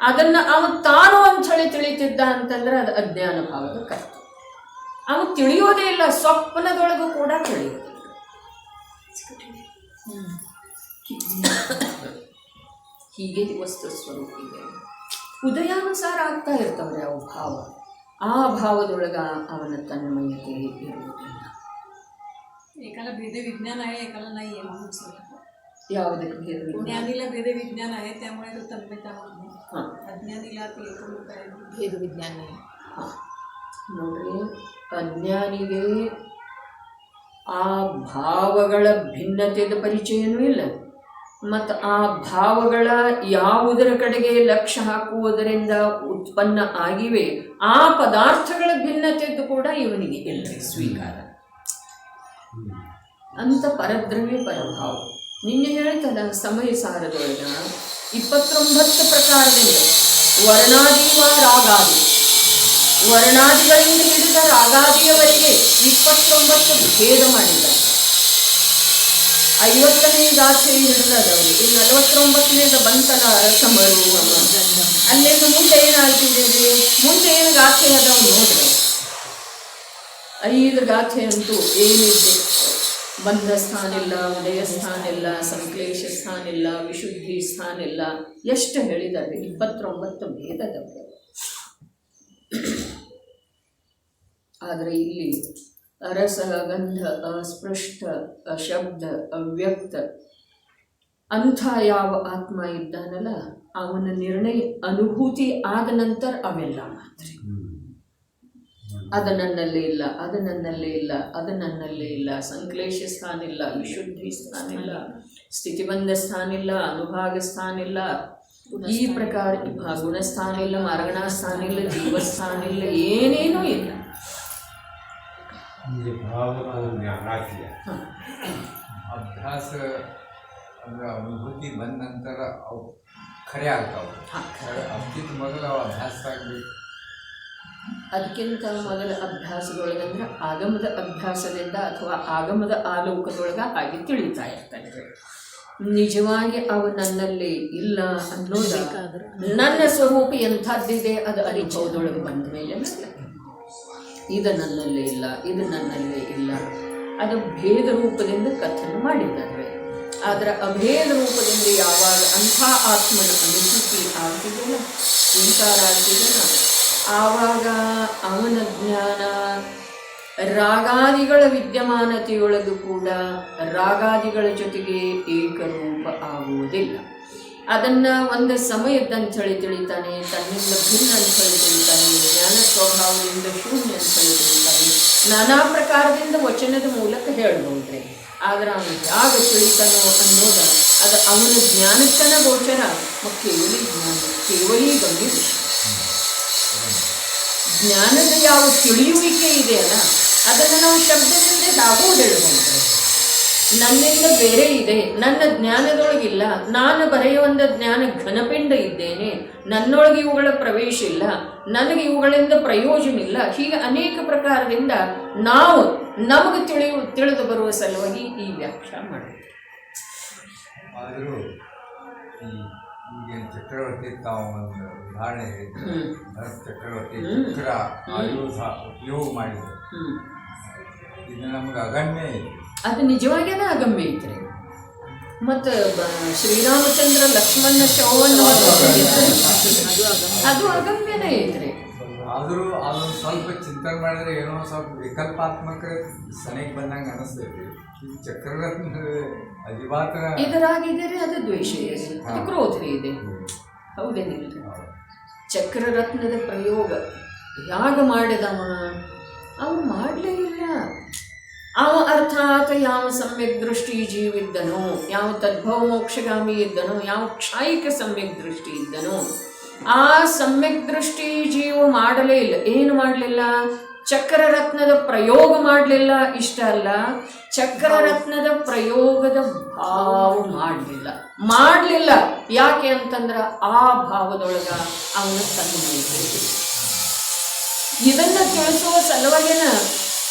ಅದನ್ನು ಅವ ತಾನು ಅಂಥೇಳಿ ತಿಳಿತಿದ್ದ ಅಂತಂದ್ರೆ ಅದು ಅಜ್ಞಾನ ಭಾವದ ಕರ್ತೃ. ಅವ ತಿಳಿಯೋದೇ ಇಲ್ಲ. ಸ್ವಪ್ನದೊಳಗೂ ಕೂಡ ತಿಳಿಯೋದಿಲ್ಲ. ಹೀಗೆ ವಸ್ತು ಸ್ವರೂಪ ಇದೆ. ಉದಯಾನುಸಾರ ಆಗ್ತಾ ಇರ್ತವ್ರೆ ಅವು ಭಾವ. ಆ ಭಾವದೊಳಗ ಅವನ ತನ್ಮಯತೆ ಇರುವುದಿಲ್ಲ. एकाला भेद विज्ञान आहे, एकाला नाही आहे म्हणून सांगतो. ಯಾವುದಕ್ಕೆ भेद? ज्ञानीला भेद विज्ञान आहे, त्यामुळे तो तन्मयता होत नाही. अज्ञानीला ते एकरूप आहे, भेद विज्ञान नाही. ನೋಡ್ರಿ, ಅಜ್ಞಾನಿಗೆ ಆ ಭಾವಗಳ ಭಿನ್ನತೆಯ ಪರಿಚಯನೂ ಇಲ್ಲ. ಮತ್ತು ಆ ಭಾವಗಳ ಯಾವುದರ ಕಡೆಗೆ ಲಕ್ಷ್ಯ ಹಾಕುವುದರಿಂದ ಉತ್ಪನ್ನ ಆಗಿವೆ ಆ ಪದಾರ್ಥಗಳ ಭಿನ್ನತೆದ್ದು ಕೂಡ ಇವನಿಗೆ ಇಲ್ಲ ಸ್ವೀಕಾರ ಅಂತ. ಪರದ್ರವ್ಯ ಪರಭಾವ ನಿನ್ನೆ ಹೇಳ್ತದ ಸಮಯ ಸಾರದೊಳಗ 29 ಪ್ರಕಾರದಿಂದ ವರ್ಣಾದಿವ ರಾಗಾದಿ, ವರ್ಣಾದಿಗಳಿಂದ ಹಿಡಿದ ರಾಗಾದಿಯವರೆಗೆ 29 ಭೇದ ಮಾಡಿದ್ದಾರೆ. 50ನೇ ಗಾಥೆ ಹಿಡಿದದವರು. ಇನ್ನು 49ನೇದ ಬಂತಲ್ಲ ರಸಮರು. ಅಲ್ಲೇನು ಮುಂದೆ ಏನಾಗ್ತಿದೆ ರೀ? ಮುಂದೆ ಏನು ಗಾಥೆ ಅದಾವ ನೋಡ್ರಿ. 5 ಗಾಥೆ ಅಂತೂ ಏನಿದೆ. ಬಂಧ ಸ್ಥಾನ ಇಲ್ಲ, ಉದಯ ಸ್ಥಾನ ಇಲ್ಲ, ಸಂಕ್ಲೇಶ ಸ್ಥಾನ ಇಲ್ಲ, ವಿಶುದ್ಧಿ ಸ್ಥಾನ ಇಲ್ಲ. ಎಷ್ಟು ಹೇಳಿದ್ದಾರೆ? 29 ಭೇದದವರು. ಆದರೆ ಇಲ್ಲಿ ರಸ, ಗಂಧ, ಅಸ್ಪೃಷ್ಟ, ಅಶಬ್ದ, ಅವ್ಯಕ್ತ ಅಂಥ ಯಾವ ಆತ್ಮ ಇದ್ದಾನಲ್ಲ ಅವನ ನಿರ್ಣಯ ಅನುಭೂತಿ ಆದ ನಂತರ ಅವೆಲ್ಲ ಮಾತ್ರ. ಅದು ನನ್ನಲ್ಲೇ ಇಲ್ಲ, ಅದು ನನ್ನಲ್ಲೇ ಇಲ್ಲ, ಅದು ನನ್ನಲ್ಲೇ ಇಲ್ಲ, ಸಂಕ್ಲೇಶ ಸ್ಥಾನ ಇಲ್ಲ, ವಿಶುದ್ಧಿ ಸ್ಥಾನ ಇಲ್ಲ, ಸ್ಥಿತಿಬಂಧ ಸ್ಥಾನ ಇಲ್ಲ, ಅನುಭಾಗ ಸ್ಥಾನ ಇಲ್ಲ, ಈ ಪ್ರಕಾರ ಗುಣಸ್ಥಾನ ಇಲ್ಲ, ಮಾರ್ಗಣ ಸ್ಥಾನ ಇಲ್ಲ, ಜೀವಸ್ಥಾನ ಇಲ್ಲ, ಏನೇನೂ ಇಲ್ಲ. अभ्यास ಅಂದ್ರೆ ಅನುಭೂತಿ ಬಂದ ನಂತರ ಅವು ಖರೆ ಆಗ್ತಾವೆ. ಅದಕ್ಕಿಂತ ಮೊದಲು ಅವು ಅಭ್ಯಾಸ ಆಗಬೇಕು. ಅದಕ್ಕಿಂತ ಮೊದಲ ಅಭ್ಯಾಸದೊಳಗಂದ್ರೆ ಆಗಮದ ಅಭ್ಯಾಸದಿಂದ ಅಥವಾ ಆಗಮದ ಆಲೋಕದೊಳಗೆ ಹಾಗೆ ತಿಳಿತಾ ಇರ್ತಾನೆ. ನಿಜವಾಗಿ ಅವು ನನ್ನಲ್ಲಿ ಇಲ್ಲ ಅನ್ನೋದು ನನ್ನ ಸ್ವರೂಪ ಎಂಥದ್ದಿದೆ ಅದು ಅನುಭವದೊಳಗೆ ಬಂದ ಮೇಲೆ ಇದು ನನ್ನಲ್ಲೇ ಇಲ್ಲ, ಇದು ನನ್ನಲ್ಲೇ ಇಲ್ಲ. ಅದು ಭೇದ ರೂಪದಿಂದ ಕಥನ ಮಾಡಿದ್ದಾರೆ. ಆದರೆ ಅಭೇದ ರೂಪದಿಂದ ಯಾವಾಗ ಅಂಥ ಆತ್ಮನ ಅನುಭೂತಿ ಆಗ್ತಿದೆಯಲ್ಲ, ಸ್ವೀಕಾರ ಆಗ್ತಿದೆಯಲ್ಲ, ಆವಾಗ ಅವನ ಜ್ಞಾನ ರಾಗಾದಿಗಳ ವಿದ್ಯಮಾನತೆಯೊಳಗೂ ಕೂಡ ರಾಗಾದಿಗಳ ಜೊತೆಗೆ ಏಕರೂಪ ಆಗುವುದಿಲ್ಲ. ಅದನ್ನು ಒಂದು ಸಮಯದಂಥೇಳಿ ತಿಳಿತಾನೆ, ತನ್ನಿಂದ ಭಿನ್ನ ಅಂಥೇಳಿ ತಿಳಿತಾನೆ, ಜ್ಞಾನ ಸ್ವಭಾವದಿಂದ ಶೂನ್ಯ ಅಂಥೇಳಿ ತಿಳಿತಾನೆ. ನಾನಾ ಪ್ರಕಾರದಿಂದ ವಚನದ ಮೂಲಕ ಹೇಳ್ಬೋದ್ರಿ. ಆದರೆ ಅವನು ಯಾವ ತಿಳಿತಾನೋ ಅನ್ನೋದು ಅದು ಅವನ ಜ್ಞಾನಕ್ಕನ ಗೋಚರ. ಕೇವಲಿ ಜ್ಞಾನ, ಕೇವಲಿ ಗಂಭೀರ ಜ್ಞಾನದ ಯಾವ ತಿಳಿಯುವಿಕೆ ಇದೆಯಲ್ಲ ಅದನ್ನು ನಾವು ಶಬ್ದದಿಂದ ಯಾಗೂ ಹೇಳ್ಬೋದು. ನನ್ನಿಂದ ಬೇರೆ ಇದೆ, ನನ್ನ ಜ್ಞಾನದೊಳಗಿಲ್ಲ, ನಾನು ಬರೆಯುವಂಥ ಜ್ಞಾನ ಘನಪಿಂಡ ಇದ್ದೇನೆ, ನನ್ನೊಳಗೆ ಇವುಗಳ ಪ್ರವೇಶ ಇಲ್ಲ, ನನಗೆ ಇವುಗಳಿಂದ ಪ್ರಯೋಜನ ಇಲ್ಲ. ಹೀಗೆ ಅನೇಕ ಪ್ರಕಾರದಿಂದ ನಾವು ನಮಗೆ ತಿಳಿದು ಬರುವ ಸಲುವಾಗಿ ಈ ವ್ಯಾಖ್ಯಾನ ಮಾಡಿದ್ವಿ. ಆದರೂ ಈಗೇನು ಚಕ್ರವರ್ತಿ ತಾವು ಒಂದು ಉದಾಹರಣೆ ಹೇಳಿದ್ರು, ಹ್ಮ್. ಭರತ ಚಕ್ರವರ್ತಿ ಚಕ್ರ ಆಯುಧ ಉಪಯೋಗ ಮಾಡಿದ್ರು. ಇದು ನಮ್ಗೆ ಅಗಮ್ಯ ಇದೆ. ಅದು ನಿಜವಾಗೇನ ಅಗಮ್ಯ ಐತ್ರಿ. ಮತ್ತು ಶ್ರೀರಾಮಚಂದ್ರ ಲಕ್ಷ್ಮಣ ಶವವನ್ನು ಅದು ಅಗಮ್ಯನೇ ಐತ್ರಿ. ಆದರೂ ಅದೊಂದು ಸ್ವಲ್ಪ ಚಿಂತನೆ ಮಾಡಿದ್ರೆ ಏನೋ ಸ್ವಲ್ಪ ವಿಕಲ್ಪಾತ್ಮಕ ಸನಿಗೆ ಬಂದಂಗೆ ಅನಿಸ್ತೈತಿ. ಈ ಚಕ್ರರತ್ನ ಅಜಿಬಾತರ ಇದರಾಗಿದ್ದೀರಿ ಅದು ದ್ವೇಷ ಇದೆ, ಅದು ಕ್ರೋಧ ಇದೆ. ಹೌದೇನಿಲ್ರಿ? ಚಕ್ರರತ್ನದ ಪ್ರಯೋಗ ಯಾಗ ಮಾಡಿದವ ಅವ ಮಾಡಲೇ ಇಲ್ಲ. ಅವ ಅರ್ಥಾತ್ ಯಾವ ಸಮ್ಯಕ್ ದೃಷ್ಟಿ ಜೀವಿದ್ದನೋ, ಯಾವ ತದ್ಭವ ಮೋಕ್ಷಗಾಮಿ ಇದ್ದನೋ, ಯಾವ ಕ್ಷಾಯಿಕ ಸಮ್ಯಕ್ ದೃಷ್ಟಿ ಇದ್ದನೋ ಆ ಸಮ್ಯಕ್ ದೃಷ್ಟಿ ಜೀವ ಮಾಡಲೇ ಇಲ್ಲ. ಏನು ಮಾಡಲಿಲ್ಲ? ಚಕ್ರರತ್ನದ ಪ್ರಯೋಗ ಮಾಡಲಿಲ್ಲ. ಇಷ್ಟ ಅಲ್ಲ, ಚಕ್ರರತ್ನದ ಪ್ರಯೋಗದ ಭಾವ ಮಾಡಲಿಲ್ಲ. ಯಾಕೆ ಅಂತಂದ್ರೆ ಆ ಭಾವದೊಳಗ ಅವನ ತನ್ಮಯತೆ. ಇದನ್ನು ತಿಳಿಸುವ ಸಲುವಾಗಿನ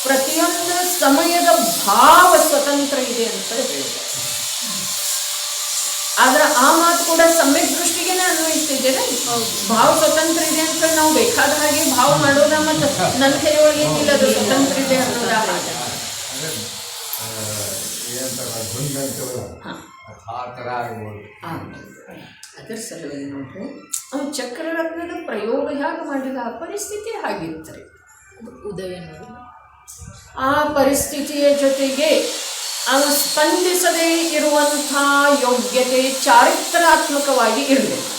ಪ್ರತಿಯೊಂದು ಸಮಯದ ಭಾವ ಸ್ವತಂತ್ರ ಇದೆ ಅಂತ ಹೇಳಿದೆ. ಆದ್ರೆ ಆ ಮಾತು ಕೂಡ ಸಮ್ಯಕ್ ದೃಷ್ಟಿಗೆನೆ ಅನ್ವಯಿಸ್ತಿದ್ದೇನೆ. ಭಾವ ಸ್ವತಂತ್ರ ಇದೆ ಅಂತ ನಾವು ಬೇಕಾದ ಹಾಗೆ ಭಾವ ಮಾಡೋದ, ಮತ್ತು ನನ್ನ ಕೈಯೊಳಗೆ ಏನಿಲ್ಲ ಅದು ಸ್ವತಂತ್ರ ಇದೆ ಅನ್ನೋದ ಹಾಗೆ. ಅದರ ಸಲುವಾಗಿ ನೋಡ್ರಿ, ಅವ್ನು ಚಕ್ರರತ್ನದ ಪ್ರಯೋಗ ಹೇಗೆ ಮಾಡಿದ, ಆ ಪರಿಸ್ಥಿತಿ ಹಾಗಿರ್ತಾರೆ. ಉದಯ ಆ ಪರಿಸ್ಥಿತಿಯ ಜೊತೆಗೆ ಅವ ಸ್ಪಂದಿಸದೇ ಇರುವಂಥ ಯೋಗ್ಯತೆ ಚಾರಿತ್ರಾತ್ಮಕವಾಗಿ ಇರಬೇಕು.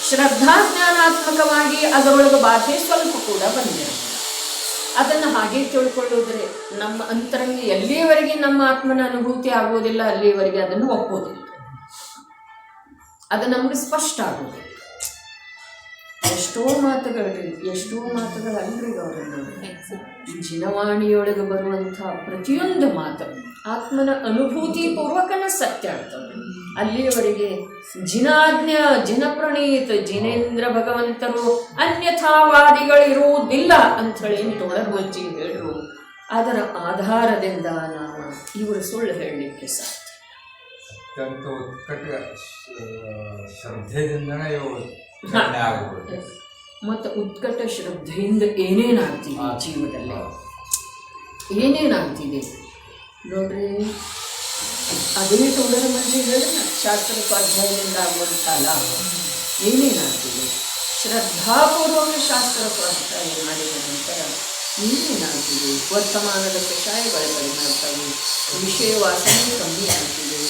ಶ್ರದ್ಧಾಜ್ಞಾನಾತ್ಮಕವಾಗಿ ಅದರೊಳಗೆ ಬಾಧೆ ಸ್ವಲ್ಪ ಕೂಡ ಬಂದಿದೆ. ಅದನ್ನು ಹಾಗೆ ತಿಳ್ಕೊಳ್ಳೋದ್ರೆ ನಮ್ಮ ಅಂತರಂಗ ಎಲ್ಲಿಯವರೆಗೆ ನಮ್ಮ ಆತ್ಮನ ಅನುಭೂತಿ ಆಗೋದಿಲ್ಲ ಅಲ್ಲಿಯವರೆಗೆ ಅದನ್ನು ಒಪ್ಪೋದಿಲ್ಲ. ಅದು ನಮಗೆ ಸ್ಪಷ್ಟ ಆಗೋದಿಲ್ಲ. ಎಷ್ಟೋ ಮಾತುಗಳಲ್ರಿ ಅವರನ್ನು ಜಿನವಾಣಿಯೊಳಗೆ ಬರುವಂಥ ಪ್ರತಿಯೊಂದು ಮಾತು ಆತ್ಮನ ಅನುಭೂತಿ ಪೂರ್ವಕನ ಸತ್ಯ ಆಗ್ತವೆ. ಅಲ್ಲಿಯವರೆಗೆ ಜಿನಪ್ರಣೀತ ಜಿನೇಂದ್ರ ಭಗವಂತರು ಅನ್ಯಥಾವಾದಿಗಳಿರುವುದಿಲ್ಲ ಅಂಥೇಳಿ ತೊಡರ್ಬಚ್ಚಿ ಹೇಳಿರು. ಅದರ ಆಧಾರದಿಂದ ನಾವು ಇವರು ಸುಳ್ಳು ಹೇಳಲಿಕ್ಕೆ ಸಾಧ್ಯ. ಅತ್ಯಂತ ಉತ್ಕಟ ಶ್ರದ್ಧೆಯಿಂದನೇ ಆಗ್ಬೋದು. ಮತ್ತು ಉತ್ಕಟ ಶ್ರದ್ಧೆಯಿಂದ ಏನೇನಾಗ್ತಿದೆ ಜೀವದಲ್ಲಿ, ಏನೇನಾಗ್ತಿದೆ ನೋಡ್ರಿ. ಅದೇ ತೊಡರ ಮಂದಿ ಹೇಳಿದ್ರೆ ಶಾಸ್ತ್ರ ಸ್ವಾಧ್ಯಾಯದಿಂದ ಆಗುವಂಥ ಲಾಭ ಏನೇನಾಗ್ತಿದೆ. ಶ್ರದ್ಧಾಪೂರ್ವಕ ಶಾಸ್ತ್ರ ಸ್ವಾಧ್ಯಾಯ ಮಾಡಿದ ನಂತರ ಏನೇನಾಗ್ತಿದೆ. ವರ್ತಮಾನದ ಕಷಾಯಗಳು ಕಡಿಮೆ ಆಗ್ತವೆ, ವಿಷಯ ವಾಸನೆ ಕಮ್ಮಿ ಆಗ್ತಿದೆ,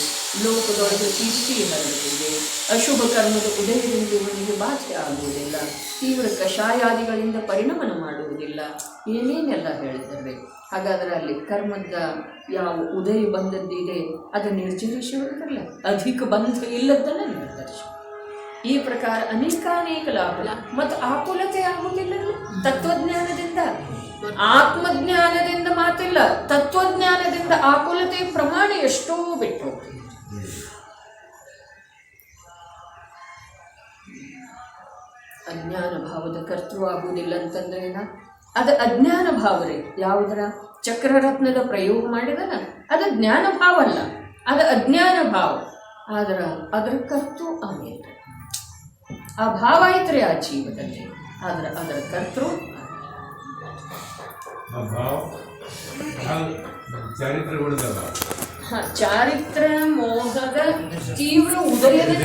ಲೋಕದೊಳಗೆ ಕೀರ್ತಿ ಹರಡುತ್ತಿದೆ, ಅಶುಭ ಕರ್ಮದ ಉದಯದಿಂದ ಇವನಿಗೆ ಬಾಧೆ ಆಗುವುದಿಲ್ಲ, ತೀವ್ರ ಕಷಾಯಾದಿಗಳಿಂದ ಪರಿಣಮನ ಮಾಡುವುದಿಲ್ಲ, ಏನೇನೆಲ್ಲ ಹೇಳಿದ್ದಾರೆ. ಹಾಗಾದರೆ ಅಲ್ಲಿ ಕರ್ಮದ ಯಾವ ಉದಯ ಬಂದದ್ದಿದೆ ಅದು ನಿರ್ಜರಿಸುವುದಲ್ಲ, ಅಧಿಕ ಬಂಧ ಇಲ್ಲದನ್ನು ನಿರ್ಧರಿಸ. ಈ ಪ್ರಕಾರ ಅನೇಕ ಲಾಭ. ಮತ್ತು ಆಕುಲತೆ ಆಗುವುದಿಲ್ಲ ತತ್ವಜ್ಞಾನದಿಂದ. ಆತ್ಮಜ್ಞಾನದಿಂದ ಮಾತಿಲ್ಲ, ತತ್ವಜ್ಞಾನದಿಂದ ಆಕುಲತೆ ಪ್ರಮಾಣ ಎಷ್ಟೋ ಬಿಟ್ಟು. ಅಜ್ಞಾನ ಭಾವದ ಕರ್ತೃ ಆಗುವುದಿಲ್ಲ ಅಂತಂದ್ರೆ ಏನ? ಅದು ಅಜ್ಞಾನ ಭಾವ ರೀ. ಯಾವುದರ ಚಕ್ರರತ್ನದ ಪ್ರಯೋಗ ಮಾಡಿದನ ಅದು ಜ್ಞಾನ ಭಾವ ಅಲ್ಲ, ಅದು ಅಜ್ಞಾನ ಭಾವ. ಆದ್ರೆ ಅದರ ಕರ್ತೃ ಆಮೇಲೆ ಆ ಭಾವ ಐತ್ರಿ ಆ ಜೀವದಲ್ಲಿ. ಆದ್ರೆ ಅದರ ಕರ್ತೃ ಚಾರಿತ್ರ ಮೋಹದ ತೀವ್ರ ಉದಯದ